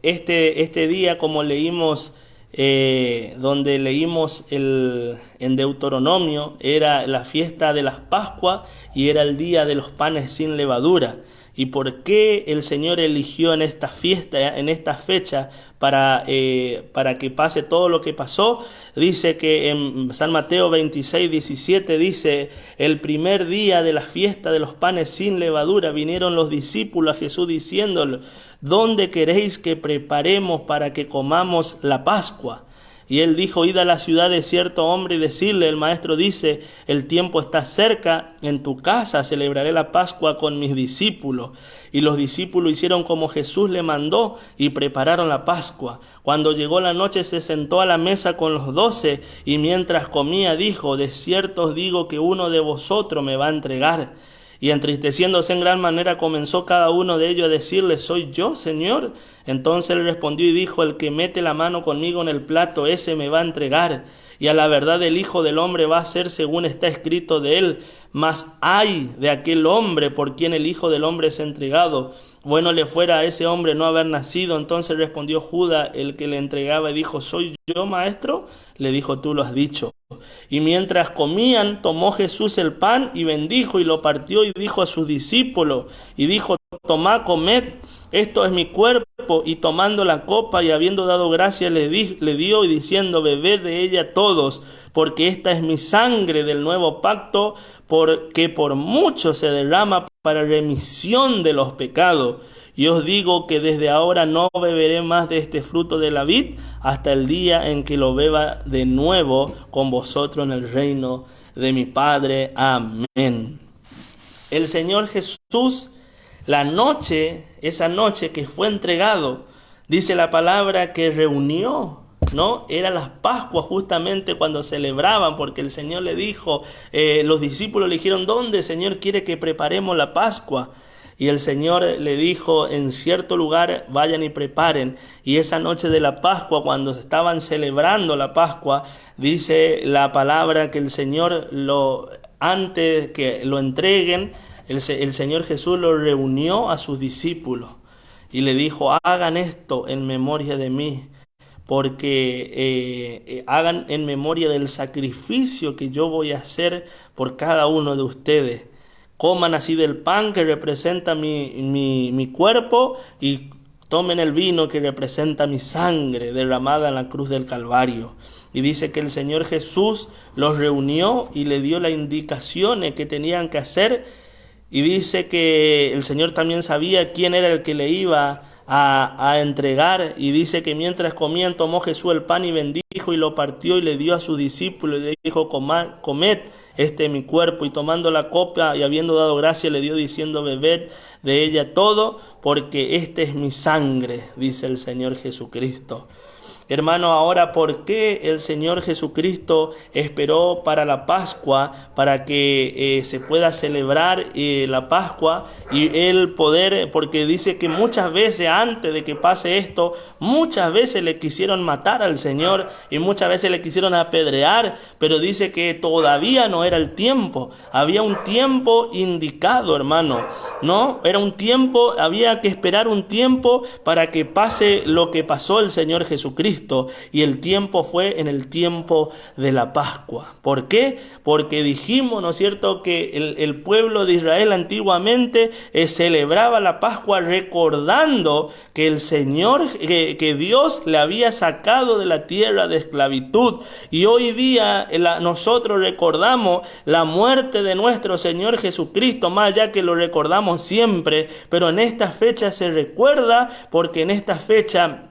este día, como leímos, donde leímos en Deuteronomio, era la fiesta de las Pascuas y era el día de los panes sin levadura. y por qué el Señor eligió en esta fiesta, en esta fecha, para que pase todo lo que pasó. Dice que en San Mateo 26, 17 dice: el primer día de la fiesta de los panes sin levadura vinieron los discípulos a Jesús diciéndole: ¿dónde queréis que preparemos para que comamos la Pascua? Y él dijo: id a la ciudad de cierto hombre y decirle: el maestro dice, el tiempo está cerca, en tu casa celebraré la Pascua con mis discípulos. Y los discípulos hicieron como Jesús le mandó y prepararon la Pascua. Cuando llegó la noche se sentó a la mesa con los 12 y mientras comía dijo: de cierto os digo que uno de vosotros me va a entregar. Y entristeciéndose en gran manera comenzó cada uno de ellos a decirle: ¿soy yo, Señor? Entonces él respondió y dijo: el que mete la mano conmigo en el plato, ese me va a entregar. Y a la verdad el Hijo del Hombre va a ser según está escrito de él. Mas ay de aquel hombre por quien el Hijo del Hombre es entregado. Bueno le fuera a ese hombre no haber nacido. Entonces respondió Judas, el que le entregaba, y dijo: ¿soy yo, maestro? Le dijo: tú lo has dicho. Y mientras comían, tomó Jesús el pan y bendijo y lo partió y dijo a sus discípulos, y dijo: tomad, comed, esto es mi cuerpo. Y tomando la copa y habiendo dado gracias le dio y diciendo: bebed de ella todos, porque esta es mi sangre del nuevo pacto, porque por mucho se derrama para remisión de los pecados. Y os digo que desde ahora no beberé más de este fruto de la vid hasta el día en que lo beba de nuevo con vosotros en el reino de mi Padre. Amén. El Señor Jesús, esa noche que fue entregado, dice la palabra que reunió, ¿no? Era las Pascuas justamente cuando celebraban, porque el Señor le dijo, los discípulos le dijeron: ¿dónde, Señor, quiere que preparemos la Pascua? Y el Señor le dijo: en cierto lugar vayan y preparen. Y esa noche de la Pascua, cuando se estaban celebrando la Pascua, dice la palabra que el Señor, antes que lo entreguen, el Señor Jesús lo reunió a sus discípulos y le dijo: hagan esto en memoria de mí, porque hagan en memoria del sacrificio que yo voy a hacer por cada uno de ustedes. Coman así del pan que representa mi cuerpo y tomen el vino que representa mi sangre derramada en la cruz del Calvario. Y dice que el Señor Jesús los reunió y le dio las indicaciones que tenían que hacer. Y dice que el Señor también sabía quién era el que le iba a entregar. Y dice que mientras comían tomó Jesús el pan y bendijo y lo partió y le dio a sus discípulos y le dijo: comed, este es mi cuerpo. Y tomando la copa y habiendo dado gracias le dio diciendo: bebed de ella todo, porque este es mi sangre, dice el Señor Jesucristo. Hermano, ahora, ¿por qué el Señor Jesucristo esperó para la Pascua, para que se pueda celebrar la Pascua y Él poder? Porque dice que muchas veces antes de que pase esto, muchas veces le quisieron matar al Señor y muchas veces le quisieron apedrear, pero dice que todavía no era el tiempo. Había un tiempo indicado, hermano, ¿no? Era un tiempo, había que esperar un tiempo para que pase lo que pasó el Señor Jesucristo. Y el tiempo fue en el tiempo de la Pascua. ¿Por qué? Porque dijimos, ¿no es cierto?, que el pueblo de Israel antiguamente celebraba la Pascua recordando que el Señor, que Dios le había sacado de la tierra de esclavitud. Y hoy día nosotros recordamos la muerte de nuestro Señor Jesucristo, más allá que lo recordamos siempre, pero en esta fecha se recuerda, porque en esta fecha,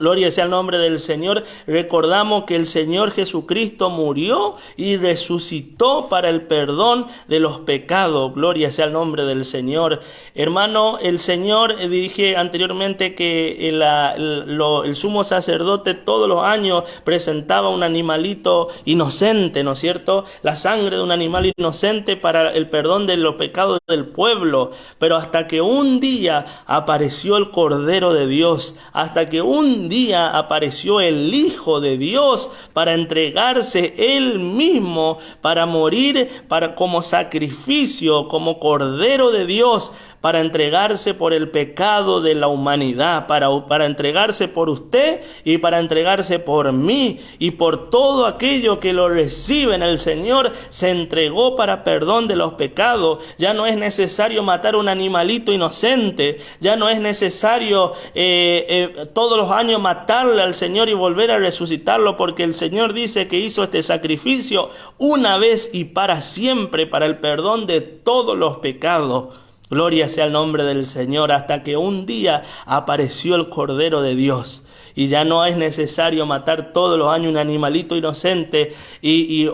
gloria sea el nombre del Señor, recordamos que el Señor Jesucristo murió y resucitó para el perdón de los pecados. Gloria sea el nombre del Señor. Hermano, el Señor, dije anteriormente que el sumo sacerdote todos los años presentaba un animalito inocente, ¿no es cierto? La sangre de un animal inocente para el perdón de los pecados del pueblo. Pero hasta que un día apareció el Cordero de Dios, hasta que un un día apareció el Hijo de Dios para entregarse Él mismo, para morir como sacrificio, como Cordero de Dios, para entregarse por el pecado de la humanidad, para entregarse por usted y para entregarse por mí y por todo aquello que lo reciben. El Señor se entregó para perdón de los pecados. Ya no es necesario matar un animalito inocente, ya no es necesario todos los años matarle al Señor y volver a resucitarlo, porque el Señor dice que hizo este sacrificio una vez y para siempre para el perdón de todos los pecados. Gloria sea el nombre del Señor, hasta que un día apareció el Cordero de Dios. Y ya no es necesario matar todos los años un animalito inocente y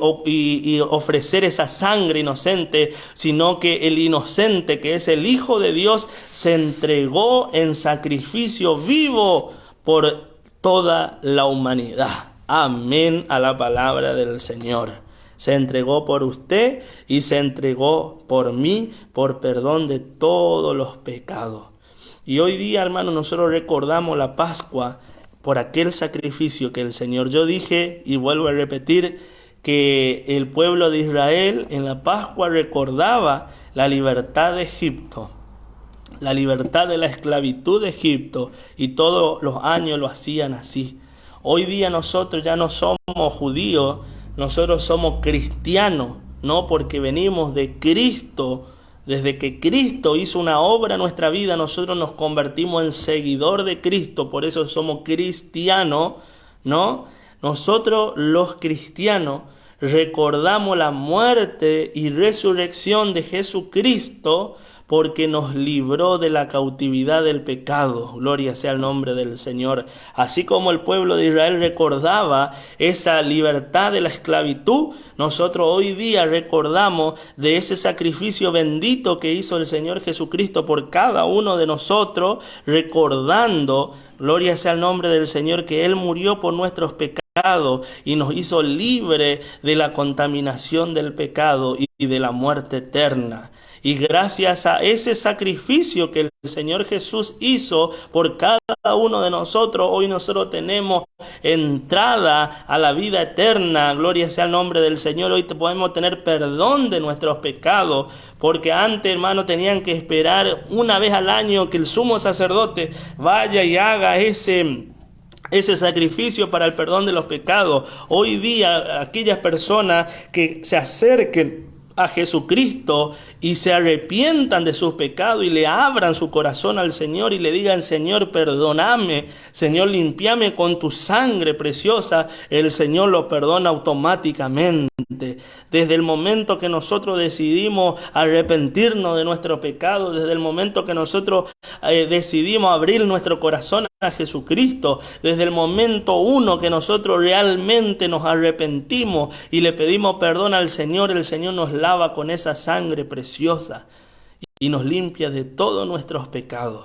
ofrecer esa sangre inocente, sino que el inocente, que es el Hijo de Dios, se entregó en sacrificio vivo por toda la humanidad. Amén a la palabra del Señor. Se entregó por usted y se entregó por mí, por perdón de todos los pecados. Y hoy día, hermano, nosotros recordamos la Pascua por aquel sacrificio que el Señor. Yo dije y vuelvo a repetir que el pueblo de Israel en la Pascua recordaba la libertad de Egipto, la libertad de la esclavitud de Egipto, y todos los años lo hacían así. Hoy día nosotros ya no somos judíos, nosotros somos cristianos, no, porque venimos de Cristo. Desde que Cristo hizo una obra en nuestra vida, nosotros nos convertimos en seguidor de Cristo, por eso somos cristianos, ¿no? Nosotros los cristianos recordamos la muerte y resurrección de Jesucristo, porque nos libró de la cautividad del pecado. Gloria sea el nombre del Señor. Así como el pueblo de Israel recordaba esa libertad de la esclavitud, nosotros hoy día recordamos de ese sacrificio bendito que hizo el Señor Jesucristo por cada uno de nosotros, recordando, gloria sea el nombre del Señor, que Él murió por nuestros pecados y nos hizo libre de la contaminación del pecado y de la muerte eterna. Y gracias a ese sacrificio que el Señor Jesús hizo por cada uno de nosotros, hoy nosotros tenemos entrada a la vida eterna. Gloria sea el nombre del Señor. Hoy podemos tener perdón de nuestros pecados, porque antes, hermano, tenían que esperar una vez al año que el sumo sacerdote vaya y haga ese sacrificio para el perdón de los pecados. Hoy día, aquellas personas que se acerquen a Jesucristo y se arrepientan de sus pecados y le abran su corazón al Señor y le digan: Señor, perdóname, Señor, limpiame con tu sangre preciosa, el Señor lo perdona automáticamente. Desde el momento que nosotros decidimos arrepentirnos de nuestro pecado, desde el momento que nosotros decidimos abrir nuestro corazón a Jesucristo, desde el momento uno que nosotros realmente nos arrepentimos y le pedimos perdón al Señor, el Señor nos lava con esa sangre preciosa y nos limpia de todos nuestros pecados.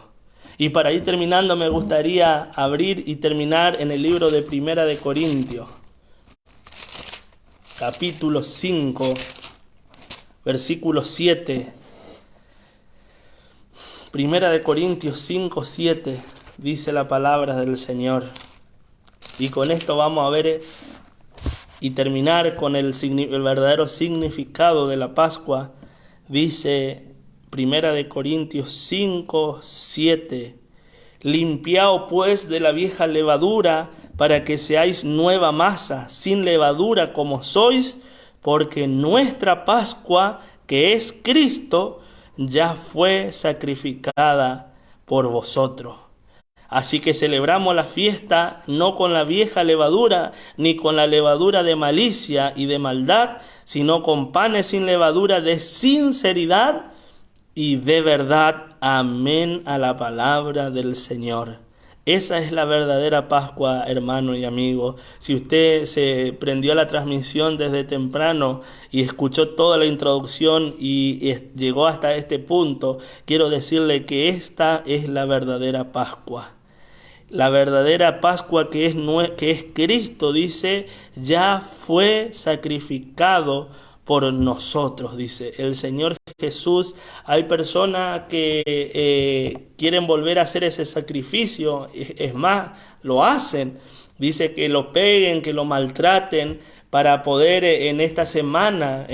Y para ir terminando, me gustaría abrir y terminar en el libro de Primera de Corintios, capítulo 5, versículo 7. Primera de Corintios 5, 7, dice la palabra del Señor. Y con esto vamos a ver y terminar con el verdadero significado de la Pascua. Dice Primera de Corintios 5, 7. Limpiaos pues de la vieja levadura, para que seáis nueva masa, sin levadura como sois, porque nuestra Pascua, que es Cristo, ya fue sacrificada por vosotros. Así que celebramos la fiesta no con la vieja levadura, ni con la levadura de malicia y de maldad, sino con panes sin levadura de sinceridad y de verdad. Amén a la palabra del Señor. Esa es la verdadera Pascua, hermano y amigo. Si usted se prendió a la transmisión desde temprano y escuchó toda la introducción y llegó hasta este punto, quiero decirle que esta es la verdadera Pascua. La verdadera Pascua que es Cristo, dice, ya fue sacrificado por nosotros, dice el Señor Jesús. Hay personas que quieren volver a hacer ese sacrificio, es más, lo hacen. Dice que lo peguen, que lo maltraten para poder en esta Semana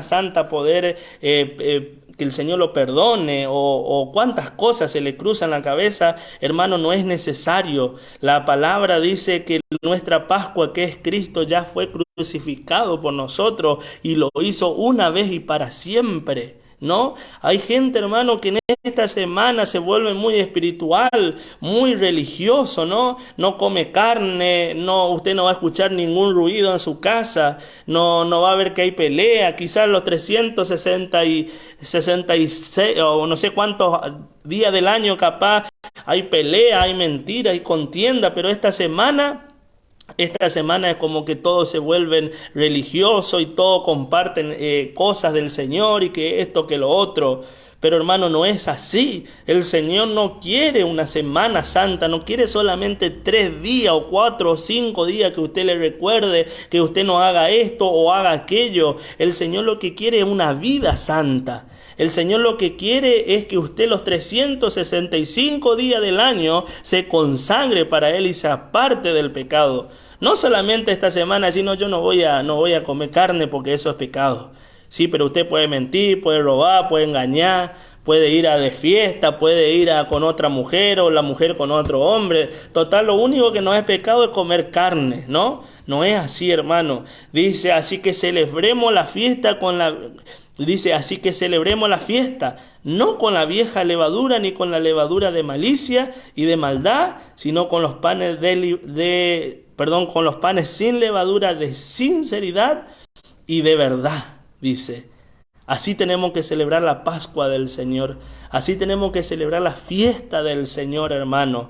Santa, poder que el Señor lo perdone, o cuántas cosas se le cruzan la cabeza. Hermano, no es necesario. La palabra dice que nuestra Pascua, que es Cristo, ya fue crucificado por nosotros y lo hizo una vez y para siempre, ¿no? Hay gente, hermano, que en esta semana se vuelve muy espiritual, muy religioso, ¿no? No come carne, no, usted no va a escuchar ningún ruido en su casa, no va a ver que hay pelea, quizás los 366 o no sé cuántos días del año capaz hay pelea, hay mentira, hay contienda, pero esta semana es como que todos se vuelven religiosos y todos comparten cosas del Señor y que esto, que lo otro. Pero hermano, no es así. El Señor no quiere una Semana Santa, no quiere solamente 3 días o 4 o 5 días que usted le recuerde que usted no haga esto o haga aquello. El Señor lo que quiere es una vida santa. El Señor lo que quiere es que usted los 365 días del año se consagre para Él y se aparte del pecado. No solamente esta semana, sino yo no voy a comer carne porque eso es pecado. Sí, pero usted puede mentir, puede robar, puede engañar, puede ir a de fiesta, puede ir con otra mujer o la mujer con otro hombre. Total, lo único que no es pecado es comer carne, ¿no? No es así, hermano. Dice, así que celebremos la fiesta no con la vieja levadura ni con la levadura de malicia y de maldad, sino con los panes con los panes sin levadura de sinceridad y de verdad, dice. Así tenemos que celebrar la Pascua del Señor. Así tenemos que celebrar la fiesta del Señor, hermano,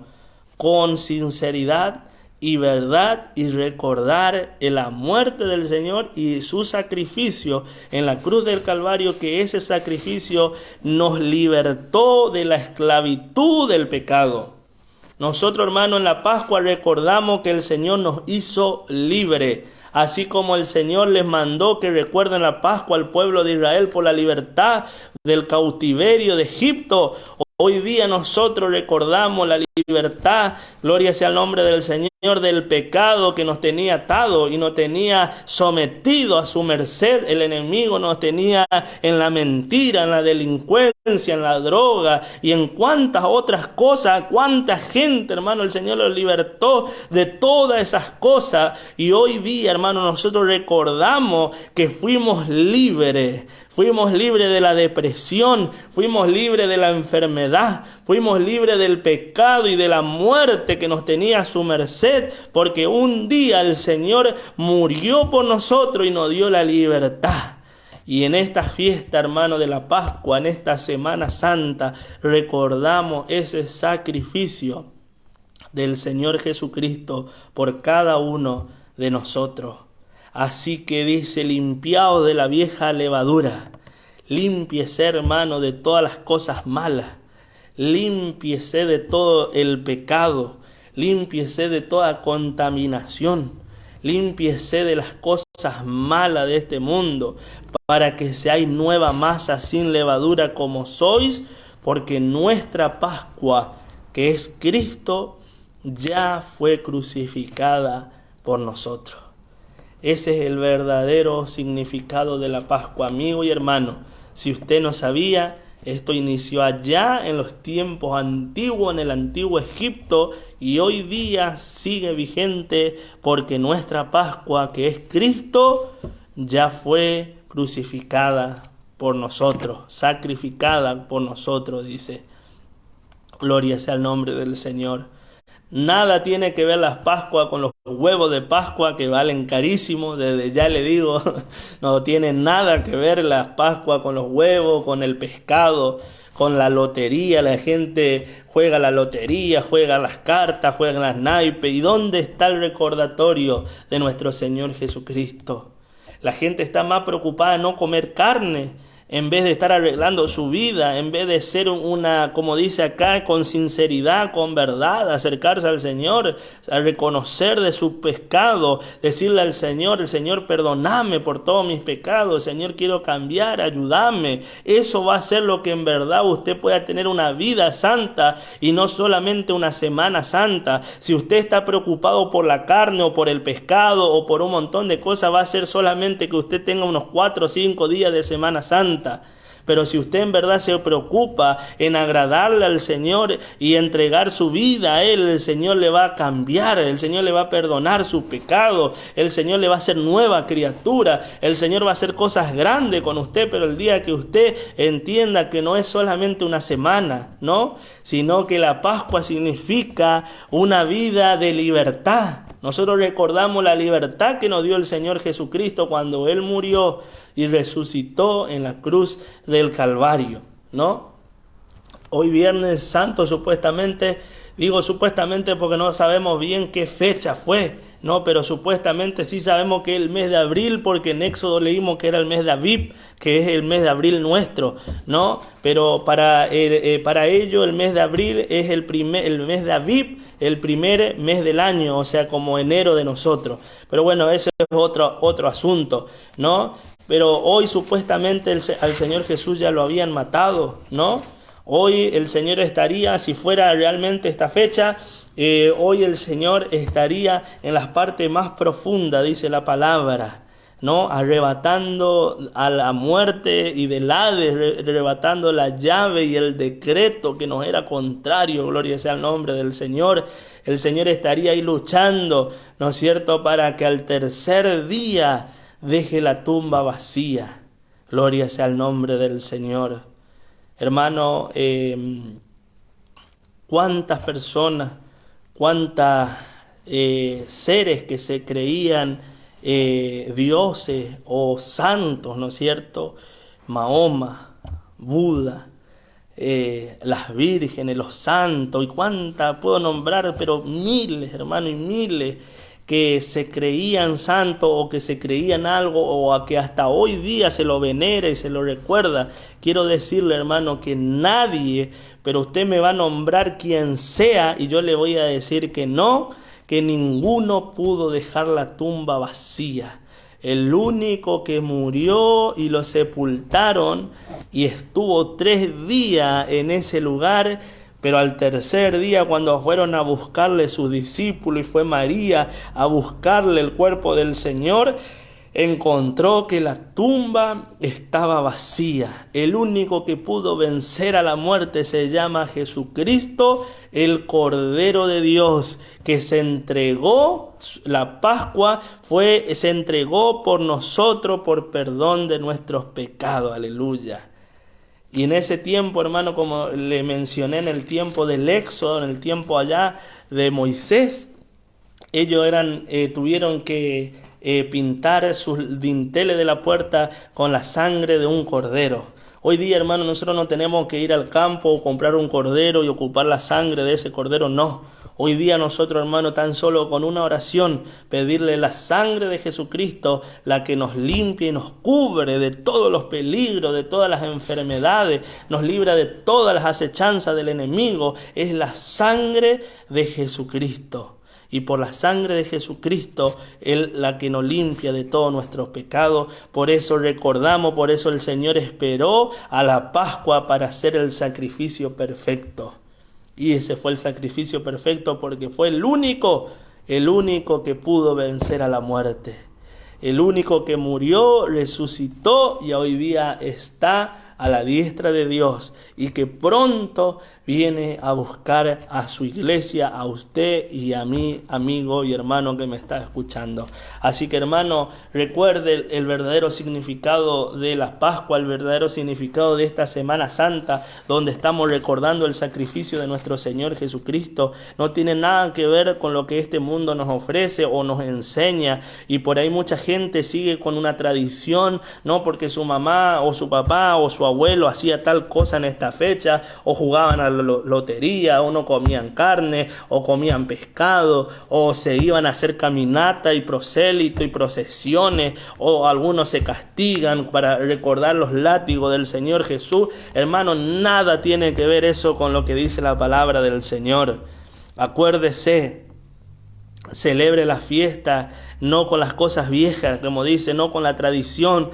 con sinceridad y verdad, y recordar la muerte del Señor y su sacrificio en la cruz del Calvario, que ese sacrificio nos libertó de la esclavitud del pecado. Nosotros, hermanos, en la Pascua recordamos que el Señor nos hizo libre. Así como el Señor les mandó que recuerden la Pascua al pueblo de Israel por la libertad del cautiverio de Egipto, hoy día nosotros recordamos la libertad, gloria sea el nombre del Señor, del pecado que nos tenía atado y nos tenía sometido a su merced. El enemigo nos tenía en la mentira, en la delincuencia, en la droga y en cuantas otras cosas. Cuánta gente, hermano, el Señor los libertó de todas esas cosas. Y hoy día, hermano, nosotros recordamos que fuimos libres. Fuimos libres de la depresión, fuimos libres de la enfermedad, fuimos libres del pecado y de la muerte que nos tenía a su merced, porque un día el Señor murió por nosotros y nos dio la libertad. Y en esta fiesta, hermano, de la Pascua, en esta Semana Santa, recordamos ese sacrificio del Señor Jesucristo por cada uno de nosotros. Así que dice, limpiaos de la vieja levadura, límpiese, hermano, de todas las cosas malas, límpiese de todo el pecado, límpiese de toda contaminación, límpiese de las cosas malas de este mundo, para que seáis nueva masa sin levadura como sois, porque nuestra Pascua, que es Cristo, ya fue crucificada por nosotros. Ese es el verdadero significado de la Pascua, amigo y hermano. Si usted no sabía, esto inició allá en los tiempos antiguos, en el antiguo Egipto, y hoy día sigue vigente porque nuestra Pascua, que es Cristo, ya fue crucificada por nosotros, sacrificada por nosotros, dice. Gloria sea el nombre del Señor. Nada tiene que ver las Pascuas con los huevos de Pascua que valen carísimo, desde ya le digo, no tiene nada que ver las Pascuas con los huevos, con el pescado, con la lotería. La gente juega la lotería, juega las cartas, juega las naipes. ¿Y dónde está el recordatorio de nuestro Señor Jesucristo? La gente está más preocupada en no comer carne, en vez de estar arreglando su vida, en vez de ser una, como dice acá, con sinceridad, con verdad, acercarse al Señor, a reconocer de su pecado, decirle al Señor, el Señor, perdóname por todos mis pecados, Señor, quiero cambiar, ayúdame. Eso va a ser lo que en verdad usted pueda tener una vida santa y no solamente una semana santa. Si usted está preocupado por la carne o por el pescado o por un montón de cosas, va a ser solamente que usted tenga unos 4 o 5 días de Semana Santa. Pero si usted en verdad se preocupa en agradarle al Señor y entregar su vida a Él, el Señor le va a cambiar, el Señor le va a perdonar su pecado, el Señor le va a hacer nueva criatura, el Señor va a hacer cosas grandes con usted, pero el día que usted entienda que no es solamente una semana, ¿no? Sino que la Pascua significa una vida de libertad. Nosotros recordamos la libertad que nos dio el Señor Jesucristo cuando Él murió y resucitó en la cruz del Calvario, ¿no? Hoy Viernes Santo supuestamente, digo supuestamente porque no sabemos bien qué fecha fue, ¿no? Pero supuestamente sí sabemos que es el mes de abril, porque en Éxodo leímos que era el mes de Aviv, que es el mes de abril nuestro, ¿no? Pero para ello el mes de abril es el mes de Aviv, el primer mes del año, o sea, como enero de nosotros. Pero bueno, eso es otro asunto, ¿no? Pero hoy supuestamente al Señor Jesús ya lo habían matado, ¿no? Hoy el Señor estaría, si fuera realmente esta fecha, hoy el Señor estaría en las partes más profundas, dice la palabra, ¿no? Arrebatando a la muerte y del Hades, arrebatando la llave y el decreto que nos era contrario, gloria sea el nombre del Señor. El Señor estaría ahí luchando, ¿no es cierto?, para que al tercer día deje la tumba vacía. Gloria sea el nombre del Señor. Hermano, cuántas personas, cuántas seres que se creían dioses o santos, ¿no es cierto? Mahoma, Buda, las vírgenes, los santos, y cuántas puedo nombrar, pero miles, hermano, y miles que se creían santos o que se creían algo o a que hasta hoy día se lo venera y se lo recuerda. Quiero decirle, hermano, que nadie, pero usted me va a nombrar quien sea y yo le voy a decir que no, que ninguno pudo dejar la tumba vacía. El único que murió y lo sepultaron y estuvo 3 días en ese lugar, pero al tercer día, cuando fueron a buscarle sus discípulos y fue María a buscarle el cuerpo del Señor, encontró que la tumba estaba vacía. El único que pudo vencer a la muerte se llama Jesucristo, el Cordero de Dios, que se entregó, la Pascua se entregó por nosotros, por perdón de nuestros pecados. Aleluya. Y en ese tiempo, hermano, como le mencioné, en el tiempo del Éxodo, en el tiempo allá de Moisés, ellos tuvieron que pintar sus dinteles de la puerta con la sangre de un cordero. Hoy día, hermano, nosotros no tenemos que ir al campo o comprar un cordero y ocupar la sangre de ese cordero, no. Hoy día nosotros, hermano, tan solo con una oración, pedirle la sangre de Jesucristo, la que nos limpia y nos cubre de todos los peligros, de todas las enfermedades, nos libra de todas las acechanzas del enemigo, es la sangre de Jesucristo. Y por la sangre de Jesucristo, Él la que nos limpia de todos nuestros pecados. Por eso recordamos, por eso el Señor esperó a la Pascua para hacer el sacrificio perfecto. Y ese fue el sacrificio perfecto porque fue el único que pudo vencer a la muerte. El único que murió, resucitó y hoy día está a la diestra de Dios y que pronto viene a buscar a su iglesia, a usted y a mí, amigo y hermano que me está escuchando. Así que, hermano, recuerde el verdadero significado de la Pascua, el verdadero significado de esta Semana Santa, donde estamos recordando el sacrificio de nuestro Señor Jesucristo. No tiene nada que ver con lo que este mundo nos ofrece o nos enseña, y por ahí mucha gente sigue con una tradición, no porque su mamá o su papá o su abuelo hacía tal cosa en esta fecha, o jugaban al lotería, o no comían carne, o comían pescado, o se iban a hacer caminata y prosélito y procesiones, o algunos se castigan para recordar los látigos del Señor Jesús. Hermano, nada tiene que ver eso con lo que dice la palabra del Señor. Acuérdese, celebre la fiesta no con las cosas viejas, como dice, no con la tradición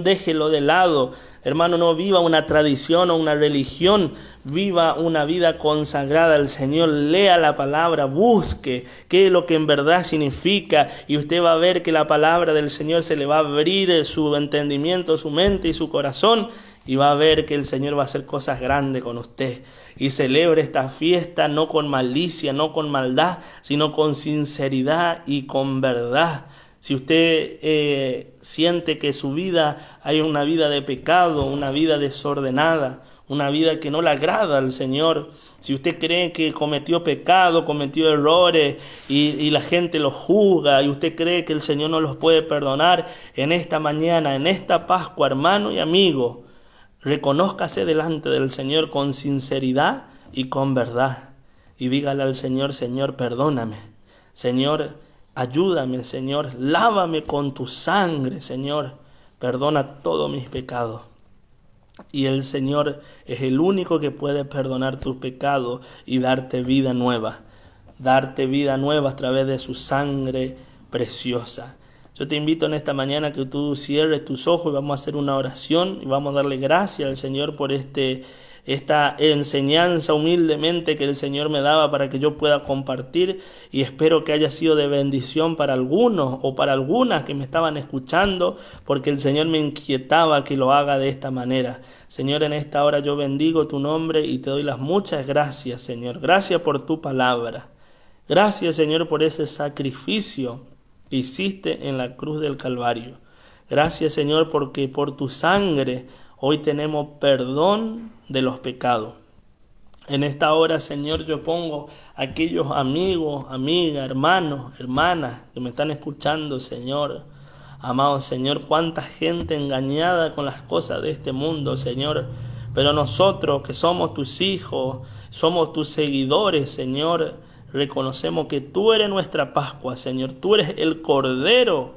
déjelo de lado. Hermano, no viva una tradición o una religión, viva una vida consagrada al Señor. Lea la palabra, busque qué es lo que en verdad significa, y usted va a ver que la palabra del Señor se le va a abrir su entendimiento, su mente y su corazón, y va a ver que el Señor va a hacer cosas grandes con usted. Y celebre esta fiesta no con malicia, no con maldad, sino con sinceridad y con verdad. Si usted siente que su vida hay una vida de pecado, una vida desordenada, una vida que no le agrada al Señor, si usted cree que cometió pecado, cometió errores y la gente lo juzga, y usted cree que el Señor no los puede perdonar, en esta mañana, en esta Pascua, hermano y amigo, reconózcase delante del Señor con sinceridad y con verdad. Y dígale al Señor: Señor, perdóname. Señor, ayúdame. Señor, lávame con tu sangre. Señor, perdona todos mis pecados. Y el Señor es el único que puede perdonar tus pecados y darte vida nueva. Darte vida nueva a través de su sangre preciosa. Yo te invito en esta mañana que tú cierres tus ojos y vamos a hacer una oración y vamos a darle gracias al Señor por esta enseñanza humildemente que el Señor me daba para que yo pueda compartir, y espero que haya sido de bendición para algunos o para algunas que me estaban escuchando, porque el Señor me inquietaba que lo haga de esta manera. Señor, en esta hora yo bendigo tu nombre y te doy las muchas gracias, Señor. Gracias por tu palabra. Gracias, Señor, por ese sacrificio que hiciste en la cruz del Calvario. Gracias, Señor, porque por tu sangre hoy tenemos perdón de los pecados. En esta hora, Señor, yo pongo a aquellos amigos, amigas, hermanos, hermanas que me están escuchando, Señor. Amado Señor, cuánta gente engañada con las cosas de este mundo, Señor. Pero nosotros que somos tus hijos, somos tus seguidores, Señor, reconocemos que tú eres nuestra Pascua, Señor. Tú eres el Cordero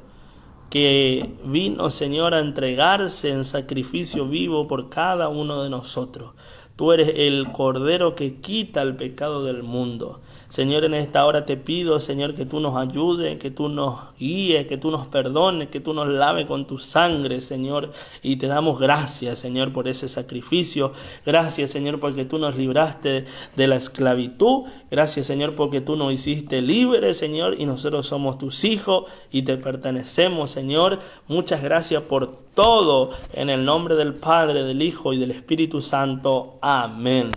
que vino, Señor, a entregarse en sacrificio vivo por cada uno de nosotros. Tú eres el Cordero que quita el pecado del mundo. Señor, en esta hora te pido, Señor, que tú nos ayudes, que tú nos guíes, que tú nos perdones, que tú nos laves con tu sangre, Señor. Y te damos gracias, Señor, por ese sacrificio. Gracias, Señor, porque tú nos libraste de la esclavitud. Gracias, Señor, porque tú nos hiciste libres, Señor, y nosotros somos tus hijos y te pertenecemos, Señor. Muchas gracias por todo. En el nombre del Padre, del Hijo y del Espíritu Santo. Amén.